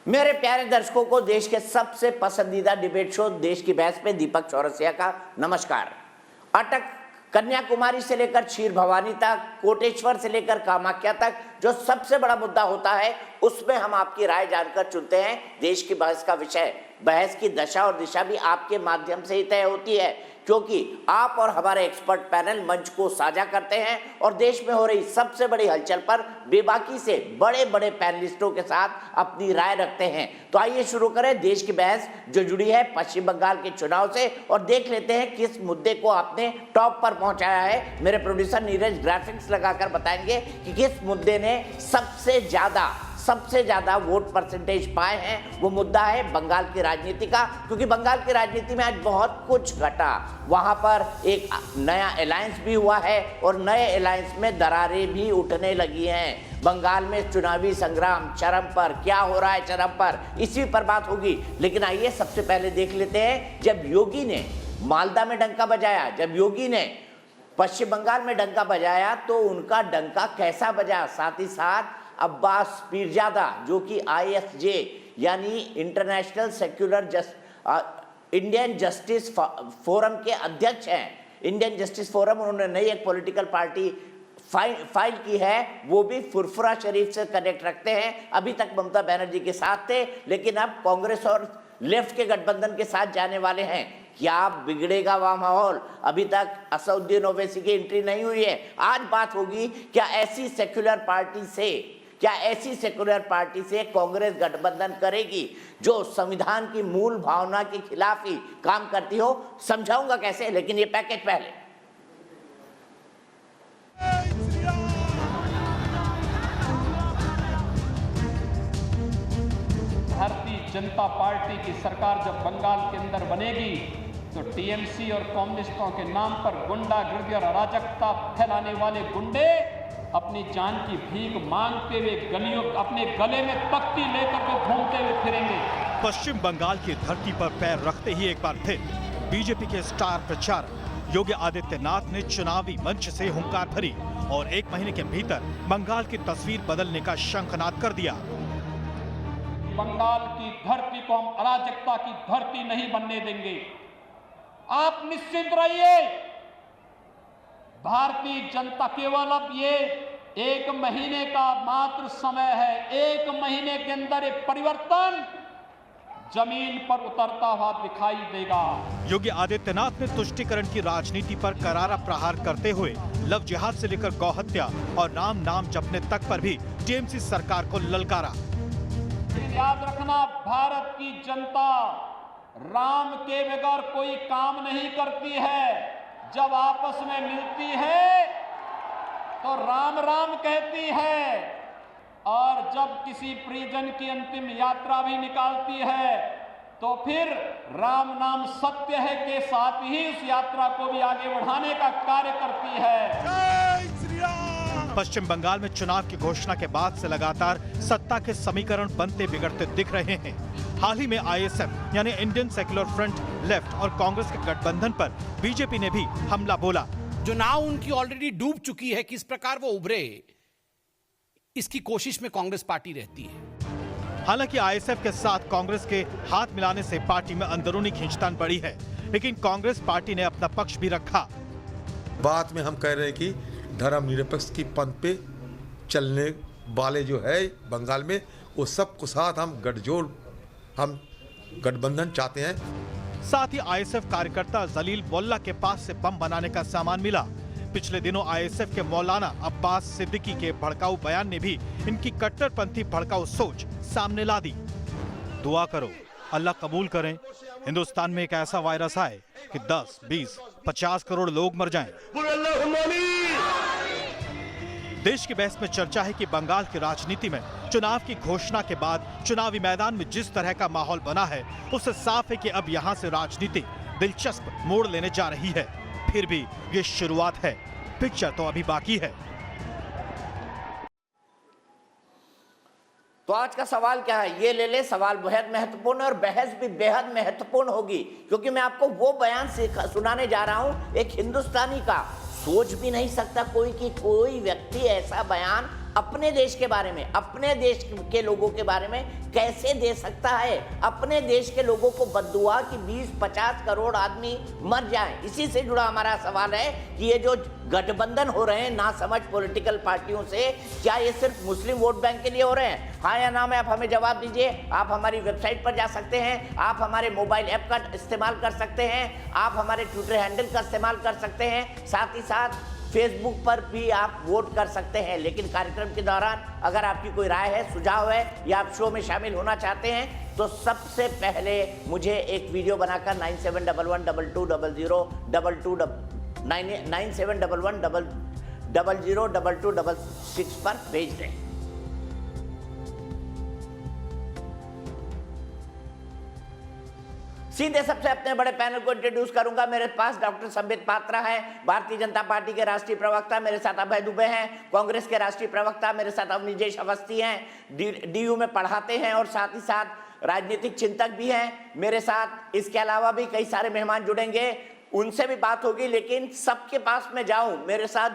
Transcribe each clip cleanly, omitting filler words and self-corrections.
मेरे प्यारे दर्शकों को देश के सबसे पसंदीदा डिबेट शो देश की बहस में दीपक चौरसिया का नमस्कार। अटक कन्याकुमारी से लेकर क्षीर भवानी तक, कोटेश्वर से लेकर कामाख्या तक जो सबसे बड़ा मुद्दा होता है उसमें हम आपकी राय जानकर चुनते हैं देश की बहस का विषय। बहस की दशा और दिशा भी आपके माध्यम से ही तय होती है, क्योंकि आप और हमारे एक्सपर्ट पैनल मंच को साझा करते हैं और देश में हो रही सबसे बड़ी हलचल पर बेबाकी से बड़े बड़े पैनलिस्टों के साथ अपनी राय रखते हैं। तो आइए शुरू करें देश की बहस जो जुड़ी है पश्चिम बंगाल के चुनाव से, और देख लेते हैं किस मुद्दे को आपने टॉप पर पहुंचाया है। मेरे प्रोड्यूसर नीरज ग्राफिक्स लगाकर बताएंगे कि किस मुद्दे ने सबसे ज्यादा वोट परसेंटेज पाए हैं। वो मुद्दा है बंगाल की राजनीति का, क्योंकि बंगाल की राजनीति में आज बहुत कुछ घटा। वहां पर एक नया अलायंस भी हुआ है और नए अलायंस में दरारें भी उठने लगी हैं। बंगाल में चुनावी संग्राम चरम पर, क्या हो रहा है चरम पर, इसी पर बात होगी। लेकिन आइए सबसे पहले देख लेते हैं, जब योगी ने मालदा में डंका बजाया, जब योगी ने पश्चिम बंगाल में डंका बजाया तो उनका डंका कैसा बजा। साथ ही साथ अब्बास पीरजादा जो कि ISJ यानी international secular Indian justice forum के अध्यक्ष हैं। इंडियन जस्टिस फोरम, उन्होंने नई एक पॉलिटिकल पार्टी फाइल की है, वो भी फुरफुरा शरीफ से कनेक्ट रखते हैं। अभी तक ममता बनर्जी के साथ थे, लेकिन अब कांग्रेस और लेफ्ट के गठबंधन के साथ जाने वाले हैं। क्या बिगड़ेगा वह माहौल? अभी तक असदुद्दीन ओवैसी की एंट्री नहीं हुई है। आज बात होगी क्या ऐसी सेक्युलर पार्टी से कांग्रेस गठबंधन करेगी जो संविधान की मूल भावना के खिलाफ ही काम करती हो। समझाऊंगा कैसे, लेकिन ये पैकेज पहले। भारतीय जनता पार्टी की सरकार जब बंगाल के अंदर बनेगी तो TMC और कम्युनिस्टों के नाम पर गुंडागर्दी और अराजकता फैलाने वाले गुंडे अपनी जान की भीख मांगते हुए गलियों, अपने गले में तख्ती लेकर के घूमते हुए फिरेंगे। पश्चिम बंगाल की धरती पर पैर रखते ही एक बार फिर बीजेपी के स्टार प्रचारक योगी आदित्यनाथ ने चुनावी मंच से हुंकार भरी और एक महीने के भीतर बंगाल की तस्वीर बदलने का शंखनाद कर दिया। बंगाल की धरती को हम अराजकता की धरती नहीं बनने देंगे। आप निश्चिंत रहिए, भारतीय जनता केवल अब ये एक महीने का मात्र समय है। एक महीने के अंदर एक परिवर्तन जमीन पर उतरता हुआ दिखाई देगा। योगी आदित्यनाथ ने तुष्टीकरण की राजनीति पर करारा प्रहार करते हुए लव जिहाद से लेकर गौहत्या और नाम जपने तक पर भी TMC सरकार को ललकारा। याद रखना, भारत की जनता राम के बगैर कोई काम नहीं करती है। जब आपस में मिलती है तो राम राम कहती है, और जब किसी परिजन की अंतिम यात्रा भी निकालती है तो फिर राम नाम सत्य है के साथ ही उस यात्रा को भी आगे बढ़ाने का कार्य करती है। जय श्री राम। पश्चिम बंगाल में चुनाव की घोषणा के बाद से लगातार सत्ता के समीकरण बनते बिगड़ते दिख रहे हैं। हाल ही में ISF यानी इंडियन सेक्युलर फ्रंट, लेफ्ट और कांग्रेस के गठबंधन पर बीजेपी ने भी हमला बोला। जो नाव उनकी ऑलरेडी डूब चुकी है, किस प्रकार वो उभरे, इसकी कोशिश में कांग्रेस पार्टी रहती है। हालांकि ISF के साथ कांग्रेस के हाथ मिलाने से पार्टी में अंदरूनी खींचतान बढ़ी है, लेकिन कांग्रेस पार्टी ने अपना पक्ष भी रखा। बात में हम कह रहे हैं कि धर्मनिरपेक्ष की पंथ पे चलने वाले जो है बंगाल में, वो सबको साथ हम गठबंधन चाहते हैं। साथ ही ISF कार्यकर्ता जलील मोल्ला के पास से बम बनाने का सामान मिला। पिछले दिनों ISF के मौलाना अब्बास सिद्दीकी के भड़काऊ बयान ने भी इनकी कट्टरपंथी भड़काऊ सोच सामने ला दी। दुआ करो अल्लाह कबूल करें हिंदुस्तान में एक ऐसा वायरस आए कि 10, 20, 50 करोड़ लोग मर जाएं। देश की बहस में चर्चा है कि बंगाल की राजनीति में चुनाव की घोषणा के बाद चुनावी मैदान में जिस तरह का माहौल बना है, उससे साफ है कि अब यहां से राजनीति दिलचस्प मोड़ लेने जा रही है। फिर भी ये शुरुआत है, पिक्चर तो अभी बाकी है। तो आज का सवाल क्या है, ये ले ले। सवाल बेहद महत्वपूर्ण और बहस भी बेहद महत्वपूर्ण होगी, क्योंकि मैं आपको वो बयान सुनाने जा रहा हूं एक हिंदुस्तानी का। सोच भी नहीं सकता कोई कि कोई व्यक्ति ऐसा बयान अपने देश के बारे में, अपने देश के लोगों के बारे में कैसे दे सकता है? अपने देश के लोगों को बद्दुआ कि 20-50 करोड़ आदमी मर जाएं। इसी से जुड़ा हमारा सवाल है कि ये जो गठबंधन हो रहे हैं नासमझ पॉलिटिकल पार्टियों से, क्या ये सिर्फ मुस्लिम वोट बैंक के लिए हो रहे हैं? हाँ या ना में आप हमें जवाब दीजिए। आप हमारी वेबसाइट पर जा सकते हैं, आप हमारे मोबाइल ऐप का इस्तेमाल कर सकते हैं, आप हमारे ट्विटर हैंडल का इस्तेमाल कर सकते हैं, साथ ही साथ फेसबुक पर भी आप वोट कर सकते हैं। लेकिन कार्यक्रम के दौरान अगर आपकी कोई राय है, सुझाव है या आप शो में शामिल होना चाहते हैं तो सबसे पहले मुझे एक वीडियो बनाकर 97112266 पर भेज दें। सीधे सबसे अपने बड़े पैनल को इंट्रोड्यूस करूंगा। मेरे पास डॉक्टर संबित पात्रा हैं, भारतीय जनता पार्टी के राष्ट्रीय प्रवक्ता। मेरे साथ अभय दुबे हैं, कांग्रेस के राष्ट्रीय प्रवक्ता। मेरे साथ अवनीश अवस्थी हैं, डीयू में पढ़ाते हैं और साथ ही साथ राजनीतिक चिंतक भी हैं मेरे साथ। इसके अलावा भी कई सारे मेहमान जुड़ेंगे, उनसे भी बात होगी। लेकिन सबके पास मैं जाऊं, मेरे साथ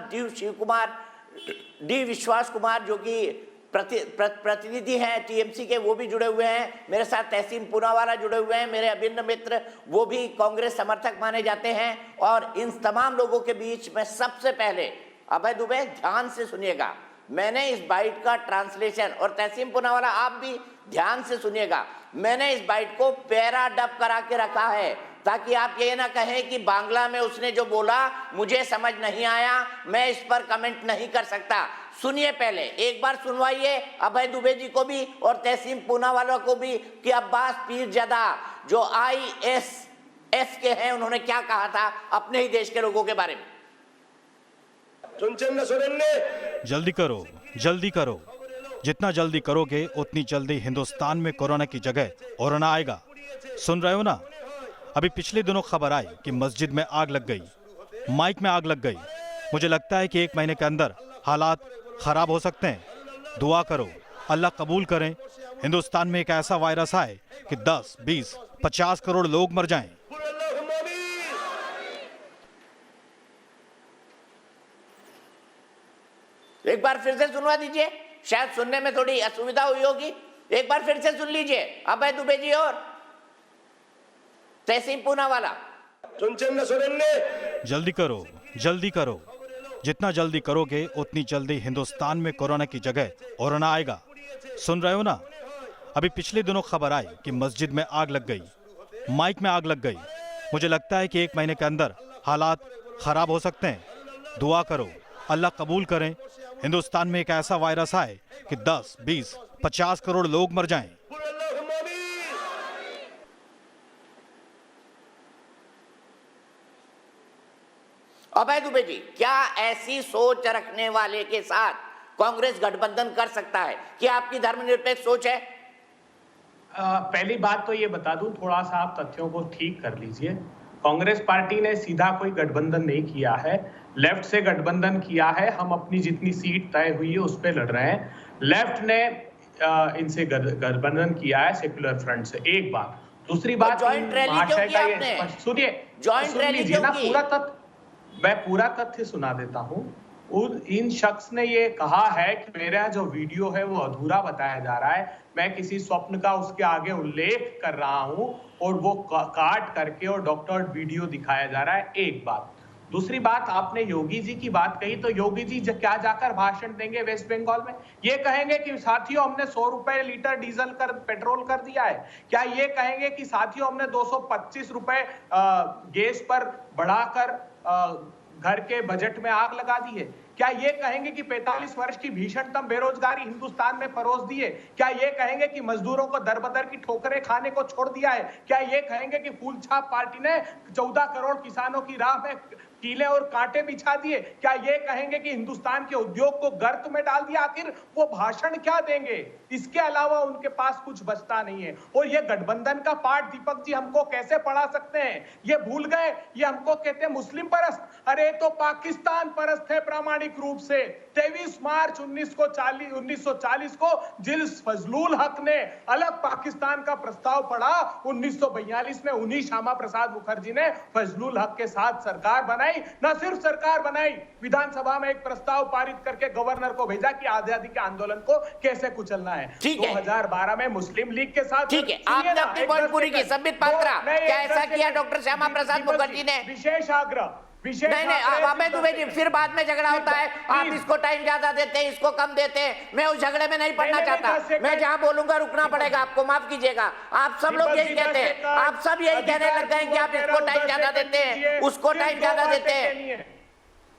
डी विश्वास कुमार जो कि प्रतिनिधि हैं टीएमसी के, वो भी जुड़े हुए हैं। मेरे साथ तहसीन पूनावाला जुड़े हुए हैं, मेरे अभिन्न मित्र, वो भी कांग्रेस समर्थक माने जाते हैं। और इन तमाम लोगों के बीच में सबसे पहले अभय दुबे, ध्यान से सुनिएगा, मैंने इस बाइट का ट्रांसलेशन, और तहसीन पूनावाला आप भी ध्यान से सुनिएगा, मैंने इस बाइट को पैरा डब करा के रखा है ताकि आप ये ना कहें कि बांग्ला में उसने जो बोला मुझे समझ नहीं आया, मैं इस पर कमेंट नहीं कर सकता। सुनिए, पहले एक बार सुनवाइए अभय दुबे जी को भी और तहसीन पूनावाला को भी कि अब्बास पीरजदा जो ISF के हैं उन्होंने क्या कहा था अपने ही देश के लोगों के बारे में। जल्दी करो, जल्दी करो, जितना जल्दी करोगे उतनी जल्दी हिंदुस्तान में कोरोना की जगह कोरोना आएगा। सुन रहे हो ना? अभी पिछले दिनों खबर आई कि मस्जिद में आग लग गई, माइक में आग लग गई। मुझे लगता है कि 1 महीने के अंदर हालात खराब हो सकते हैं। दुआ करो, अल्लाह कबूल करें, हिंदुस्तान में एक ऐसा वायरस आए कि 10, 20, 50 करोड़ लोग मर जाएं। एक बार फिर से सुनवा दीजिए, शायद सुनने में थोड़ी असुविधा हुई होगी। एक बार फिर से सुन लीजिए अभय दुबे जी और तहसीन पूनावाला। जल्दी करो, जल्दी करो, जितना जल्दी करोगे उतनी जल्दी हिंदुस्तान में कोरोना की जगह कोरोना आएगा। सुन रहे हो ना? अभी पिछले दिनों खबर आई कि मस्जिद में आग लग गई, माइक में आग लग गई। मुझे लगता है कि 1 महीने के अंदर हालात खराब हो सकते हैं। दुआ करो, अल्लाह कबूल करें, हिंदुस्तान में एक ऐसा वायरस आए कि 10, 20, 50 करोड़ लोग मर जाएं। अभय दुबे जी, क्या ऐसी सोच रखने वाले के साथ कांग्रेस गठबंधन कर सकता है? क्या आपकी धर्मनिरपेक्ष सोच है? पहली बात तो ये बता दूं, थोड़ा सा आप तथ्यों को ठीक कर लीजिए। कांग्रेस पार्टी ने सीधा कोई गठबंधन नहीं किया है, लेफ्ट से गठबंधन किया है। हम अपनी जितनी सीट तय हुई है उस पर लड़ रहे हैं। लेफ्ट ने इनसे गठबंधन किया है सेक्युलर फ्रंट से। एक बात। दूसरी बात, जॉइंट रैली क्यों की आपने? सुनिए, जॉइंट रैली क्यों की? मैं पूरा तथ्य सुना देता हूं। इन शख्स ने ये कहा है कि मेरा जो वीडियो है वो अधूरा बताया जा रहा है, मैं किसी स्वप्न का उसके आगे उल्लेख कर रहा हूं और वो काट करके और डॉक्टर्ड वीडियो दिखाया जा रहा है। एक बात। दूसरी बात, आपने योगी जी की बात कही, तो योगी जी क्या जाकर भाषण देंगे वेस्ट बंगाल में? ये कहेंगे कि साथियों हमने 100 रुपए लीटर डीजल पेट्रोल कर दिया है? क्या ये कहेंगे कि साथियों हमने 225 रुपए गैस पर बढ़ाकर घर के बजट में आग लगा दी है? क्या ये कहेंगे कि 45 वर्ष की भीषणतम बेरोजगारी हिंदुस्तान में परोस दी है? क्या ये कहेंगे कि मजदूरों को दर बदर की ठोकरें खाने को छोड़ दिया है? क्या ये कहेंगे कि फूल छाप पार्टी ने 14 करोड़ किसानों की राह में कीले और कांटे बिछा दिए? क्या ये कहेंगे कि हिंदुस्तान के उद्योग को गर्त में डाल दिया? आखिर वो भाषण क्या देंगे? इसके अलावा उनके पास कुछ बचता नहीं है। और ये गठबंधन का पाठ दीपक जी हमको कैसे पढ़ा सकते हैं? ये भूल गए, ये हमको कहते हैं मुस्लिम परस्त। अरे तो पाकिस्तान परस्त है प्रामाणिक वैधानिक रूप से 23 मार्च 1940 को जिस फजलुल हक ने अलग पाकिस्तान का प्रस्ताव पढ़ा, 1942 में उन्हीं श्यामा प्रसाद मुखर्जी ने फजलुल हक के साथ सरकार बनाई। न सिर्फ सरकार बनाई, विधानसभा में एक प्रस्ताव पारित करके गवर्नर को भेजा कि आजादी के आंदोलन को कैसे कुचलना है। 2012 में मुस्लिम लीग के साथ, ठीक है, आपने अपनी पॉइंट पूरी की। संबित पात्रा, क्या ऐसा किया डॉक्टर श्यामा प्रसाद मुखर्जी ने? विशेष आग्रह नहीं, फिर बाद में झगड़ा होता है, आप इसको टाइम ज्यादा देते हैं, इसको कम देते हैं। मैं उस झगड़े में नहीं पड़ना चाहता। मैं जहां बोलूंगा रुकना पड़ेगा आपको, माफ कीजिएगा। आप सब लोग यही कहते हैं, आप सब यही कहने लग गए कि आप इसको टाइम ज्यादा देते हैं, उसको टाइम ज्यादा देते हैं।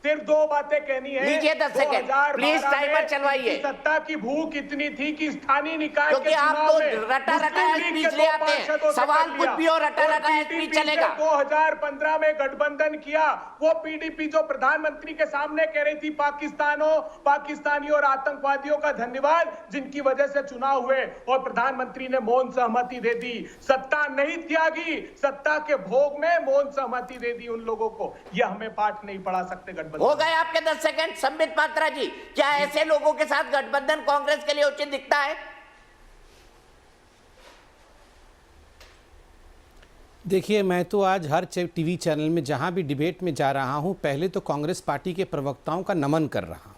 सिर्फ दो बातें कहनी है। लीजिए 10 सेकंड प्लीज, टाइमर चलवाइए। सत्ता की भूख इतनी थी कि स्थानीय निकाय क्योंकि आप तो रटा स्पीच ले आते हैं, सवाल कुछ भी हो रटा स्पीच चलेगा। 2015 में गठबंधन किया, वो पीडीपी जो प्रधानमंत्री के सामने कह रही थी पाकिस्तानियों और आतंकवादियों का धन्यवाद जिनकी वजह से चुनाव हुए, और प्रधानमंत्री ने मौन सहमति दे दी। सत्ता नहीं त्यागी, सत्ता के भोग में मौन सहमति दे दी उन लोगों को। यह हमें पाठ नहीं पढ़ा सकते गठबंधन। हो गए आपके 10 सेकंड। संबित पात्रा जी, क्या ऐसे लोगों के साथ गठबंधन कांग्रेस के लिए उचित दिखता है? देखिए, मैं तो आज हर टीवी चैनल में जहां भी डिबेट में जा रहा हूं, पहले तो कांग्रेस पार्टी के प्रवक्ताओं का नमन कर रहा हूं।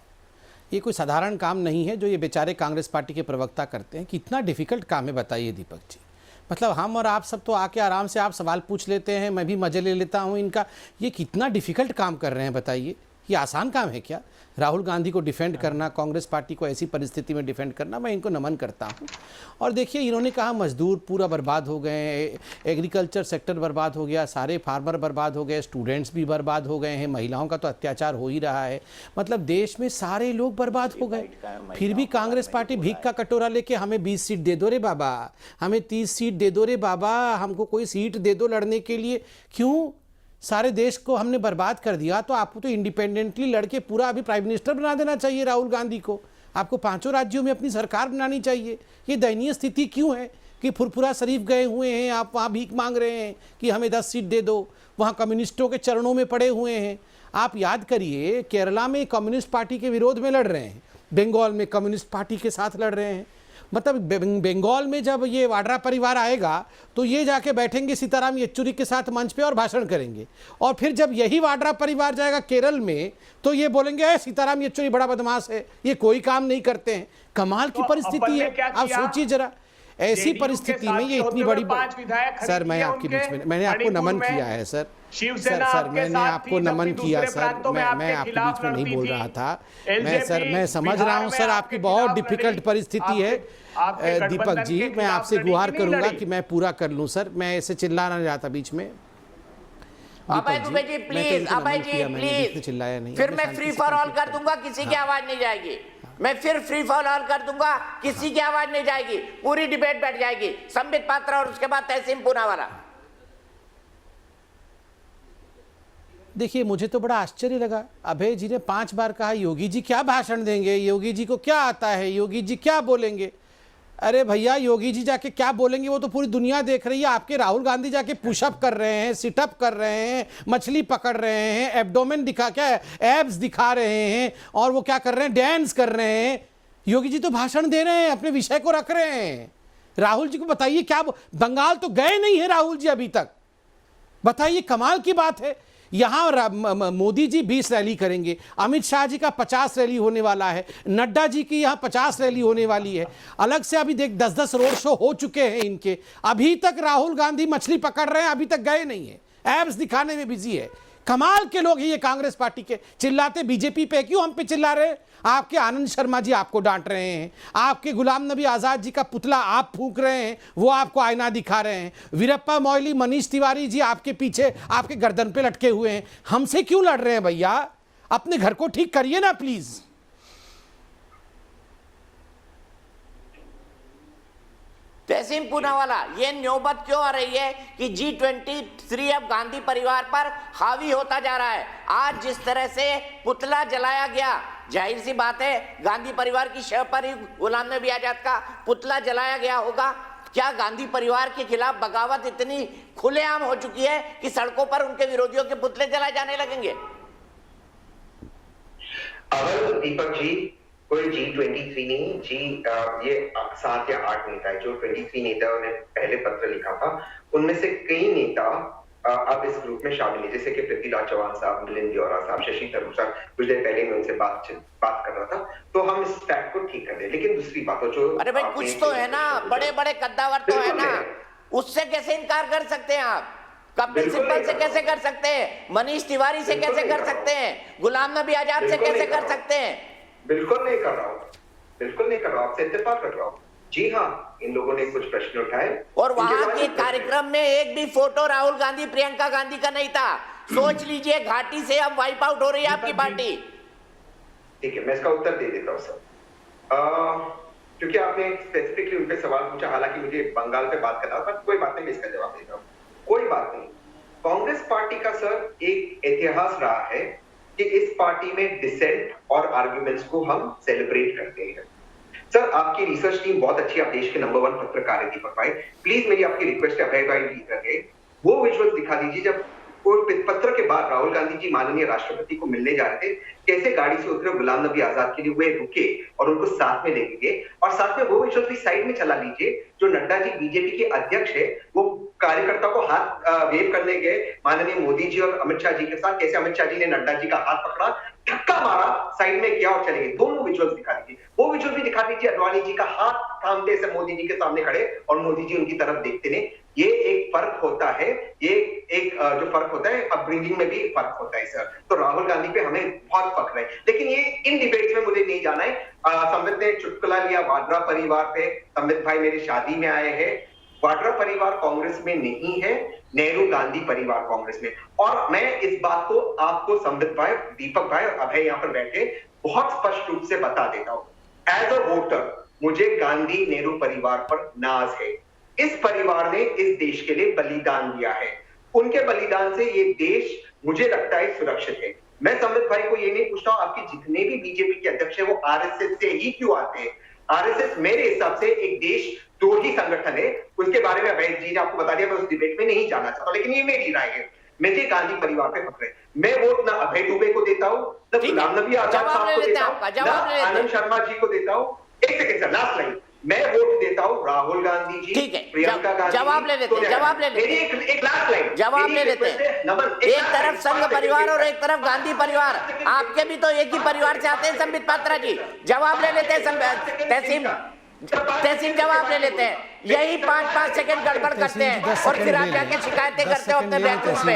ये कोई साधारण काम नहीं है जो ये बेचारे कांग्रेस पार्टी के प्रवक्ता करते हैं। कितना डिफिकल्ट काम है बताइए दीपक जी। मतलब हम और आप सब तो आके आराम से आप सवाल पूछ लेते हैं, मैं भी मजे ले लेता हूं इनका। ये कितना डिफिकल्ट काम कर रहे हैं बताइए। ये आसान काम है क्या? राहुल गांधी को डिफेंड करना, कांग्रेस पार्टी को ऐसी परिस्थिति में डिफेंड करना, मैं इनको नमन करता हूं। और देखिए, इन्होंने कहा मजदूर पूरा बर्बाद हो गए, एग्रीकल्चर सेक्टर बर्बाद हो गया, सारे फार्मर बर्बाद हो गए, स्टूडेंट्स भी बर्बाद हो गए हैं, महिलाओं का तो अत्याचार हो ही रहा है। मतलब देश में सारे लोग बर्बाद हो गए। फिर भी कांग्रेस पार्टी भीख का कटोरा लेके हमें 20 सीट दे दो रे बाबा, हमें 30 सीट दे दो रे बाबा, हमको कोई सीट दे दो लड़ने के लिए। क्यों? सारे देश को हमने बर्बाद कर दिया, तो आपको तो इंडिपेंडेंटली लड़के पूरा अभी प्राइम मिनिस्टर बना देना चाहिए राहुल गांधी को। आपको 5 राज्यों में अपनी सरकार बनानी चाहिए। ये दयनीय स्थिति क्यों है कि फुरफुरा शरीफ गए हुए हैं, आप वहाँ भीख मांग रहे हैं कि हमें 10 सीट दे दो, वहाँ कम्युनिस्टों के चरणों में पड़े हुए हैं। आप याद करिए, केरला में कम्युनिस्ट पार्टी के विरोध में लड़ रहे हैं, बंगाल में कम्युनिस्ट पार्टी के साथ लड़ रहे हैं। मतलब बंगाल में जब ये वाड्रा परिवार आएगा तो ये जाके बैठेंगे सीताराम येचुरी के साथ मंच पे और भाषण करेंगे, और फिर जब यही वाड्रा परिवार जाएगा केरल में तो ये बोलेंगे सीताराम येचुरी बड़ा बदमाश है, ये कोई काम नहीं करते हैं। कमाल की परिस्थिति है। आप सोचिए जरा, ऐसी परिस्थिति में ये इतनी बड़ी सर, मैं आपके बीच में, मैंने आपको नमन किया है सर, सर मैंने आपको नमन किया सर, मैं आपके बीच में नहीं बोल रहा था। मैं समझ रहा हूँ सर, आपकी बहुत डिफिकल्ट परिस्थिति है दीपक जी। मैं आपसे गुहार करूंगा कि मैं पूरा कर लूं सर, मैं ऐसे चिल्लाना चाहता बीच में। अभय Dubey ji please, Abhay ji please, चिल्लाया नहीं। फिर मैं फ्री फॉर ऑल कर दूंगा, किसी की आवाज नहीं जाएगी। मैं फिर फ्री फॉर ऑल कर दूंगा, किसी की आवाज नहीं जाएगी, पूरी डिबेट बैठ जाएगी। संबित पात्रा और उसके बाद तहसीन पूनावाला। देखिए, मुझे तो बड़ा आश्चर्य लगा, अभय जी ने 5 बार कहा योगी जी क्या भाषण देंगे, योगी जी को क्या आता है, योगी जी क्या बोलेंगे। अरे भैया, योगी जी जाके क्या बोलेंगे वो तो पूरी दुनिया देख रही है। आपके राहुल गांधी जाके पुशअप कर रहे हैं, सिटअप कर रहे हैं, मछली पकड़ रहे हैं, एब्डोमेन दिखा, क्या एब्स दिखा रहे हैं, और वो क्या कर रहे हैं, डांस कर रहे हैं। योगी जी तो भाषण दे रहे हैं, अपने विषय को रख रहे हैं। राहुल जी को बताइए क्या, बंगाल तो गए नहीं है राहुल जी अभी तक, बताइए, कमाल की बात है। यहां मोदी जी 20 रैली करेंगे, अमित शाह जी का 50 रैली होने वाला है, नड्डा जी की यहां 50 रैली होने वाली है। अलग से अभी देख 10-10 रोड शो हो चुके हैं इनके। अभी तक राहुल गांधी मछली पकड़ रहे हैं, अभी तक गए नहीं है, एब्स दिखाने में बिजी है। कमाल के लोग हैं ये कांग्रेस पार्टी के। चिल्लाते बीजेपी पे, क्यों हम पे चिल्ला रहे हैं? आपके आनंद शर्मा जी आपको डांट रहे हैं, आपके गुलाम नबी आजाद जी का पुतला आप फूंक रहे हैं, वो आपको आईना दिखा रहे हैं, वीरप्पा मोइली, मनीष तिवारी जी आपके पीछे आपके गर्दन पे लटके हुए हैं। हमसे क्यों लड़ रहे हैं भैया? अपने घर को ठीक करिए ना प्लीज। तहसीन पूनावाला, ये नौबत क्यों आ रही है कि G23 अब गांधी परिवार पर हावी होता जा रहा है? आज जिस तरह से पुतला जलाया गया, जाहिर सी बात है गांधी परिवार की शव पर ही गुलाम नबी आजाद का पुतला जलाया गया होगा। क्या गांधी परिवार के खिलाफ बगावत इतनी खुलेआम हो चुकी है कि सड़कों पर उनके विरोधियों के पुतले जलाए जाने लगेंगे? अवल दीपक जी, कोई G23 नहीं, ये 7 या 8 नेता है। जो 23 नेताओं ने पहले पत्र लिखा था, उनमें से कई नेता अब इस ग्रुप में शामिल है, जैसे कि पृथ्वीराज चौहान साहब, मिलिंद देओरा साहब, शशि थरूर साहब। कुछ देर पहले मैं उनसे बात कर रहा था, तो हम इस फैक्ट को ठीक कर दें। लेकिन दूसरी बात जो, अरे भाई कुछ तो है ना, बड़े बड़े कद्दावर तो है ना, उससे कैसे इनकार कर सकते हैं आप? कपिल सिब्बल से कैसे कर सकते हैं? मनीष तिवारी से कैसे कर सकते हैं? गुलाम नबी आजाद से कैसे कर सकते हैं? बिल्कुल नहीं कर रहा हूँ, बिल्कुल नहीं कर रहा हूँ, आपसे इत्तेफाक कर रहा हूँ। जी हाँ, इन लोगों ने कुछ प्रश्न उठाए और वहां के कार्यक्रम में एक भी फोटो राहुल गांधी, प्रियंका गांधी का नहीं था। सोच लीजिए, घाटी से अब वाइप आउट हो रही है आपकी पार्टी। ठीक है, मैं इसका उत्तर दे देता हूँ सर। क्योंकि आपने स्पेसिफिकली उन पे सवाल पूछा, हालांकि मुझे बंगाल पे बात करना था, कोई बात नहीं, मैं इसका जवाब देता हूँ। कोई बात नहीं। कांग्रेस पार्टी का सर एक इतिहास रहा है कि इस पार्टी में डिसेंट और आर्ग्यूमेंट्स को हम सेलिब्रेट करते हैं। सर, आपकी रिसर्च टीम बहुत अच्छी, आप देश के नंबर 1 पत्रकार है दीपक भाई। प्लीज मेरी आपकी रिक्वेस्ट है, अभय भाई भी करके वो विजुअल्स दिखा दीजिए जब पत्र के बाद राहुल गांधी जी माननीय राष्ट्रपति को मिलने जा रहे थे, कैसे गाड़ी से उतरे, गुलाम नबी आजाद के लिए वे रुके और उनको साथ में लेके गए। और साथ में वो विजुअल्स भी साइड में चला लीजिए, जो नड्डा जी बीजेपी के अध्यक्ष है, वो कार्यकर्ता को हाथ वेव करने गए माननीय मोदी जी और अमित शाह जी के साथ, कैसे अमित शाह जी ने नड्डा जी का हाथ पकड़ा, धक्का मारा, साइड में किया और चले गए। दोनों विजुअल्स दिखा दीजिए। वो विजुअल भी दिखा दीजिए अडवाणी जी का हाथ थामते से मोदी जी के सामने खड़े और मोदी जी उनकी तरफ देखते ने। ये एक फर्क होता है, ये एक जो फर्क होता है, अपब्रिंगिंग में भी फर्क होता है सर। तो राहुल गांधी पे हमें बहुत फख्र है, लेकिन ये इन डिबेट्स में मुझे नहीं जाना है। संबित ने चुटकुला लिया वाड्रा परिवार पे, संबित भाई मेरी शादी में आए हैं। वाड्रा परिवार कांग्रेस में नहीं है, नेहरू गांधी परिवार कांग्रेस में। और मैं इस बात को आपको संबित भाई, दीपक भाई और अभय यहाँ पर बैठे बहुत स्पष्ट रूप से बता देता हूँ। एज अ वोटर मुझे गांधी नेहरू परिवार पर नाज है। इस परिवार ने इस देश के लिए बलिदान दिया है, उनके बलिदान से ये देश मुझे लगता है सुरक्षित है। मैं संबित भाई को ये नहीं पूछता हूं आपके जितने भी बीजेपी के अध्यक्ष है वो आरएसएस से ही क्यों आते हैं। आरएसएस मेरे हिसाब से एक देश द्रोही संगठन है, उसके बारे में अभय जी ने आपको बता दिया, मैं उस डिबेट में नहीं जाना चाहता, लेकिन ये मेरी राय है। मुझे गांधी परिवार पे फख्र है। मैं वोट ना अभय दुबे को देता हूँ, ना गुलाम नबी आजाद साहब को देता हूँ, ना आनंद शर्मा जी को देता हूँ। एक सेकंड सर, लास्ट लाइन, मैं वोट देता हूँ राहुल गांधी जी, प्रियंका गांधी। जवाब ले लेते हैं, जवाब ले लेते हैं, एक लास्ट लाइन जवाब ले लेते हैं। एक तरफ संघ परिवार और एक तरफ गांधी परिवार, आपके भी तो एक ही परिवार से आते हैं संबित पात्रा जी। जवाब ले लेते हैं, तहसीन जवाब ले लेते हैं। यही 5-5 सेकंड गड़बड़ करते हैं और फिर आप जाके शिकायतें करते हो अपने बैठक पे।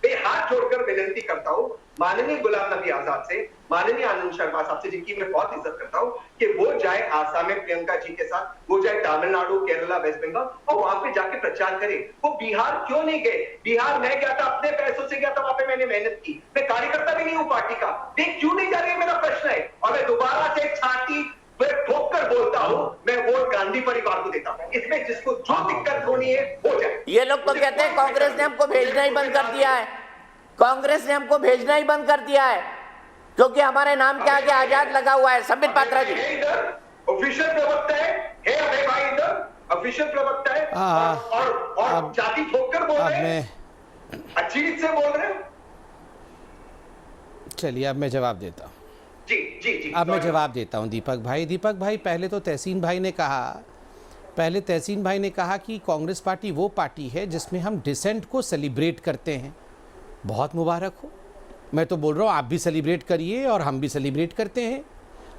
मैं हाथ जोड़कर विनती करता हूँ माननीय गुलाम नबी आजाद से, माननीय आनंद शर्मा साहब से, जिनकी मैं बहुत इज्जत करता हूँ, कि वो जाए आसाम में प्रियंका जी के साथ, वो जाए तमिलनाडु, केरला, वेस्ट बंगाल और वहां पे जाके प्रचार करे। वो बिहार क्यों नहीं गए? बिहार मैं गया था, अपने पैसों से गया था, वहां पे मैंने मेहनत की, मैं कार्यकर्ता भी नहीं हूँ पार्टी का। वे क्यों नहीं जा रहे, मेरा प्रश्न है। और मैं दोबारा से छाती ठोक कर बोलता हूँ, मैं वोट गांधी परिवार को देता हूँ। इसमें जिसको जो दिक्कत होनी है हो जाए। ये लोग तो कहते हैं कांग्रेस ने हमको भेजना ही बंद कर दिया है, कांग्रेस ने हमको भेजना ही बंद कर दिया है क्योंकि हमारे नाम के आगे आजाद लगा हुआ है। संबित पात्रा जी ऑफिशियल प्रवक्ता है अभय भाई, इधर ऑफिशियल प्रवक्ता है और जाति ठोक कर बोल रहे हैं, अच्छी रीत से बोल रहे हैं। चलिए अब मैं जवाब देता हूँ। जी अब मैं जवाब देता हूँ दीपक भाई। पहले तो तहसीन भाई ने कहा कि कांग्रेस पार्टी वो पार्टी है जिसमें हम डिसेंट को सेलिब्रेट करते हैं। बहुत मुबारक हो, मैं तो बोल रहा हूँ आप भी सेलिब्रेट करिए और हम भी सेलिब्रेट करते हैं।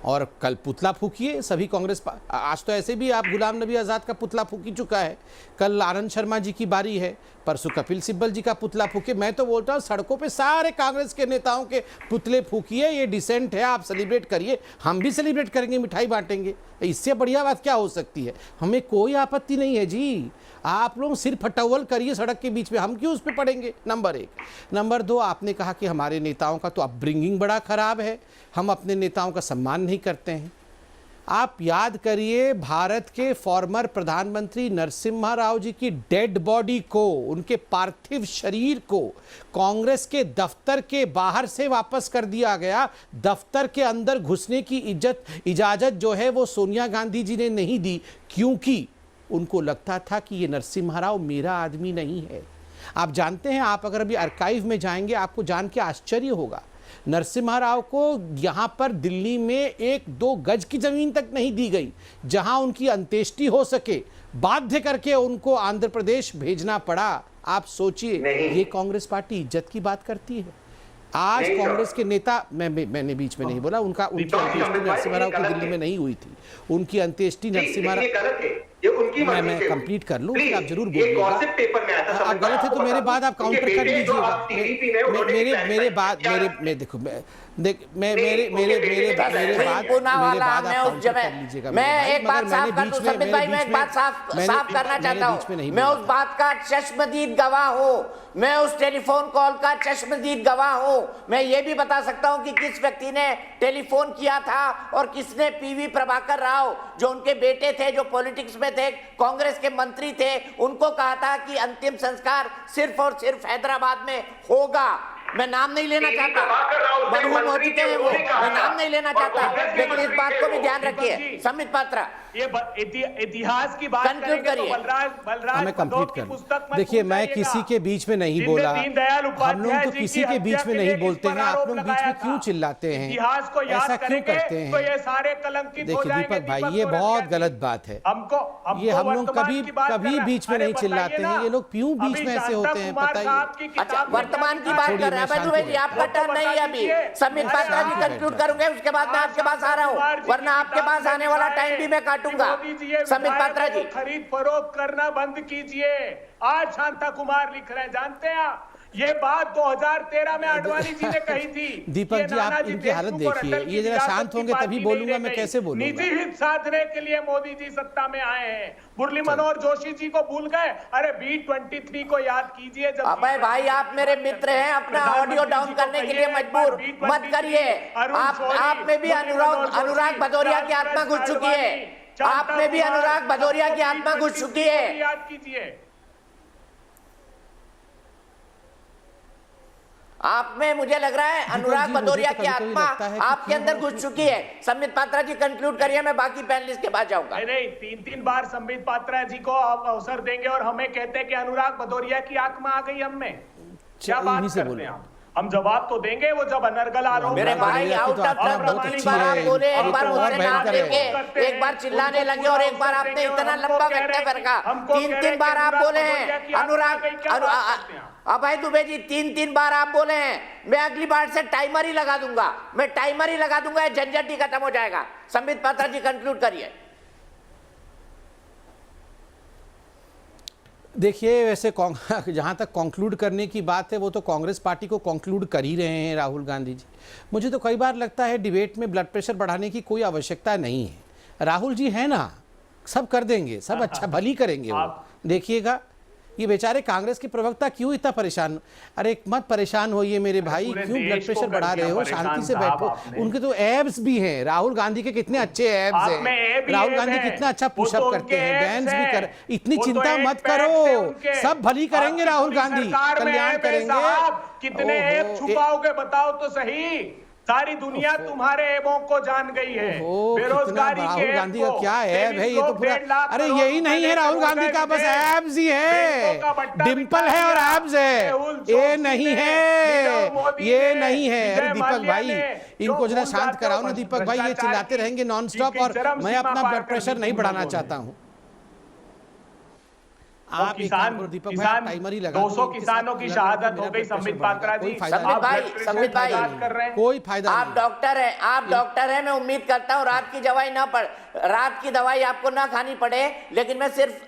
और कल पुतला फूकिए सभी कांग्रेस, आज तो ऐसे भी आप गुलाम नबी आज़ाद का पुतला फूक ही चुका है, कल आनंद शर्मा जी की बारी है, परसों कपिल सिब्बल जी का पुतला फूके। मैं तो बोलता हूँ सड़कों पे सारे कांग्रेस के नेताओं के पुतले फूकिए, ये डिसेंट है, आप सेलिब्रेट करिए, हम भी सेलिब्रेट करेंगे, मिठाई बांटेंगे। इससे बढ़िया बात क्या हो सकती है? हमें कोई आपत्ति नहीं है जी, आप लोग सिर्फ फटवल करिए सड़क के बीच में, हम क्यों उस पर पड़ेंगे? नंबर 1। नंबर 2, आपने कहा कि हमारे नेताओं का तो अपब्रिंगिंग बड़ा खराब है, हम अपने नेताओं का सम्मान नहीं करते हैं। आप याद करिए भारत के फॉर्मर प्रधानमंत्री नरसिम्हा राव जी की डेड बॉडी को, उनके पार्थिव शरीर को कांग्रेस के दफ्तर के बाहर से वापस कर दिया गया। दफ्तर के अंदर घुसने की इजाजत जो है वो सोनिया गांधी जी ने नहीं दी, क्योंकि उनको लगता था कि ये नरसिम्हा राव मेरा आदमी नहीं है। आप जानते हैं, आप अगर अभी आर्काइव में जाएंगे आपको जान के आश्चर्य होगा, नरसिम्हा राव को यहाँ पर दिल्ली में 1-2 गज की जमीन तक नहीं दी गई जहां उनकी अंत्येष्टि हो सके, बाध्य करके उनको आंध्र प्रदेश भेजना पड़ा। आप सोचिए, ये कांग्रेस पार्टी इज्जत की बात करती है। आज कांग्रेस के नेता, मैंने बीच में नहीं बोला, उनकी अंत्येष्टि नरसिम्हा राव की दिल्ली में नहीं हुई थी, उनकी अंत्येष्टि नरसिम्हा राव, मैं कंप्लीट कर लूं, आप जरूर बोलिएगा। आप गलत है तो मेरे बाद आप काउंटर कर लीजिएगा। मेरे बाद देखो मेरे बाद आप काउंटर कर लीजिएगा। मैं एक बात साफ कर दूं संबित भाई, मैं एक बात साफ करना चाहता हूं। मैं उस बात का चश्मदीद गवाह हूं, मैं उस टेलीफोन कॉल का चश्मदीद गवाह हूं। मैं ये भी बता सकता हूं कि किस व्यक्ति ने टेलीफोन किया था और किसने पीवी प्रभाकर राव, जो उनके बेटे थे, जो पॉलिटिक्स में थे, कांग्रेस के मंत्री थे, उनको कहा था कि अंतिम संस्कार सिर्फ और सिर्फ हैदराबाद में होगा। मैं नाम नहीं लेना चाहता, मरहूम हो चुके हैं वो, मैं नाम नहीं लेना चाहता, लेकिन इस बात को भी ध्यान रखिए। संबित पात्रा, ये इतिहास की बात कंक्लूड करिए। हमें कंप्लीट कर। देखिए, मैं किसी के बीच में नहीं बोला, हम लोग तो किसी के बीच में नहीं बोलते हैं, आप लोग बीच में क्यों चिल्लाते हैं, ऐसा क्यों करते हैं? देखिए दीपक भाई, ये बहुत गलत बात है। ये हम लोग कभी बीच में नहीं चिल्लाते हैं, ये लोग क्यों बीच में ऐसे होते हैं, बताइए। अच्छा, वर्तमान की बात कर रहे हैं जी, आपका टर्न नहीं है अभी। संबित पात्रा जी कंक्लूड करूंगे, उसके बाद मैं आपके पास आ रहा हूँ, वरना आपके पास आने वाला टाइम भी मैं काटूंगा। संबित पात्रा जी, खरीद फरोख्त करना बंद कीजिए। आज शांता कुमार लिख रहे हैं, जानते हैं आप, ये बात 2013 में आडवाणी जी ने कही थी। दीपक जी, आप इनकी हालत देखिए, ये जरा शांत होंगे तभी बोलूंगा, मैं कैसे बोलूंगा? निजी हित साधने के लिए मोदी जी सत्ता में आए हैं। मुरली मनोहर जोशी जी को भूल गए? अरे B23 को याद कीजिए। जब अबे भाई, आप मेरे मित्र हैं, अपना ऑडियो डाउन करने के लिए मजबूर मत करिए। आप में भी अनुराग भदौरिया की आत्मा घुस चुकी है, आप में भी अनुराग भदौरिया की आत्मा घुस चुकी है। याद कीजिए, आप में, मुझे लग रहा है अनुराग भदौरिया की आत्मा आपके अंदर घुस चुकी है। संबित पात्रा जी कंक्लूड करिए, मैं बाकी पैनलिस्ट के पास जाऊंगा। नहीं, 3 बार संबित पात्रा जी को आप अवसर देंगे और हमें कहते हैं कि अनुराग भदौरिया की आत्मा आ गई हम में। क्या बात करते हैं आप? हम जवाब तो देंगे, वो जब अनर्गल आरोप। मेरे भाई, आउट ऑफ टर्न 2-3 बार आप बोले, एक बार मुझसे नाम लेके, एक बार चिल्लाने लगे और एक बार आपने इतना लंबा वक्तव्य रखा। 3 बार आप बोले हैं अनुराग, अभय दुबे जी, 3 बार आप बोले हैं। मैं अगली बार से टाइमर ही लगा दूंगा, मैं टाइमर ही लगा दूंगा, झंझट ही खत्म हो जाएगा। संबित पात्रा जी कंक्लूड करिए। देखिए, वैसे जहाँ तक कंक्लूड करने की बात है, वो तो कांग्रेस पार्टी को कंक्लूड कर ही रहे हैं राहुल गांधी जी। मुझे तो कई बार लगता है डिबेट में ब्लड प्रेशर बढ़ाने की कोई आवश्यकता नहीं है। राहुल जी है ना, सब कर देंगे, सब अच्छा भली करेंगे वो, देखिएगा। ये बेचारे कांग्रेस के प्रवक्ता क्यों इतना परेशान? अरे मत परेशान होइए मेरे भाई, क्यों ब्लड प्रेशर बढ़ा रहे हो? शांति से बैठो। उनके तो एब्स भी हैं, राहुल गांधी के कितने अच्छे एब्स हैं, राहुल गांधी कितना अच्छा पुशअप करते हैं, डांस भी कर। इतनी चिंता मत करो, सब भली करेंगे राहुल गांधी, कल्याण करेंगे। कितने एब छुपाओगे बताओ तो सही? सारी दुनिया तुम्हारे ऐबों को जान गई है। बेरोजगारी के राहुल गांधी का क्या ऐब है? ये तो पूरा, अरे यही नहीं है राहुल गांधी का, बस एब्स ही है, डिंपल है और एब्स है, ये नहीं है, ये नहीं है। अरे दीपक भाई, इनको जरा शांत कराओ ना दीपक भाई, ये चिल्लाते रहेंगे नॉन स्टॉप, और मैं अपना ब्लड प्रेशर नहीं बढ़ाना चाहता हूँ। आप किसान टाइमर ही लगा, 200 किसानों की शहादत हो गई। संबित पात्रा जी, संबित भाई कोई फायदा नहीं। आप डॉक्टर हैं, आप डॉक्टर हैं, मैं उम्मीद करता हूँ रात की दवाई आपको ना खानी पड़े। लेकिन मैं सिर्फ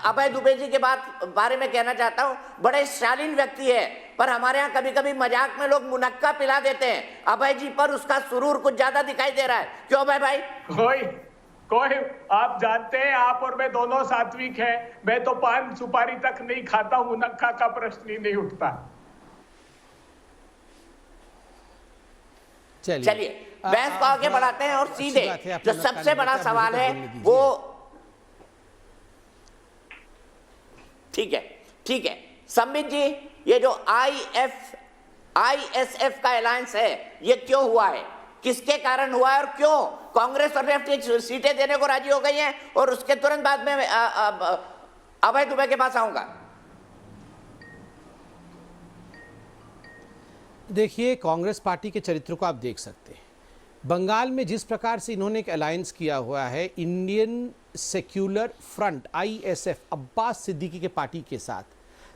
अभय दुबे जी के बारे में कहना चाहता हूँ, बड़े शालीन व्यक्ति है, पर हमारे यहाँ कभी कभी मजाक में लोग मुनक्का पिला देते हैं। अभय जी पर उसका सुरूर कुछ ज्यादा दिखाई दे रहा है, क्यों अभय भाई? कोई आप जानते हैं, आप और मैं दोनों सात्विक हैं। मैं तो पान सुपारी तक नहीं खाता हूं, मुनक्का का प्रश्न ही नहीं उठता। चलिए बहस को आगे बढ़ाते हैं और सीधे जो सबसे बड़ा सवाल है वो, ठीक है संबित जी, ये जो ISF का अलायंस है, ये क्यों हुआ है, किसके कारण हुआ है, और क्यों कांग्रेस और लेफ्ट सीटें देने को राजी हो गई हैं? और उसके तुरंत बाद में अभय दुबे के पास आऊंगा। देखिए, कांग्रेस पार्टी के चरित्र को आप देख सकते हैं। बंगाल में जिस प्रकार से इन्होंने एक अलायंस किया हुआ है Indian secular front ISF Abbas Siddiqui के पार्टी के साथ।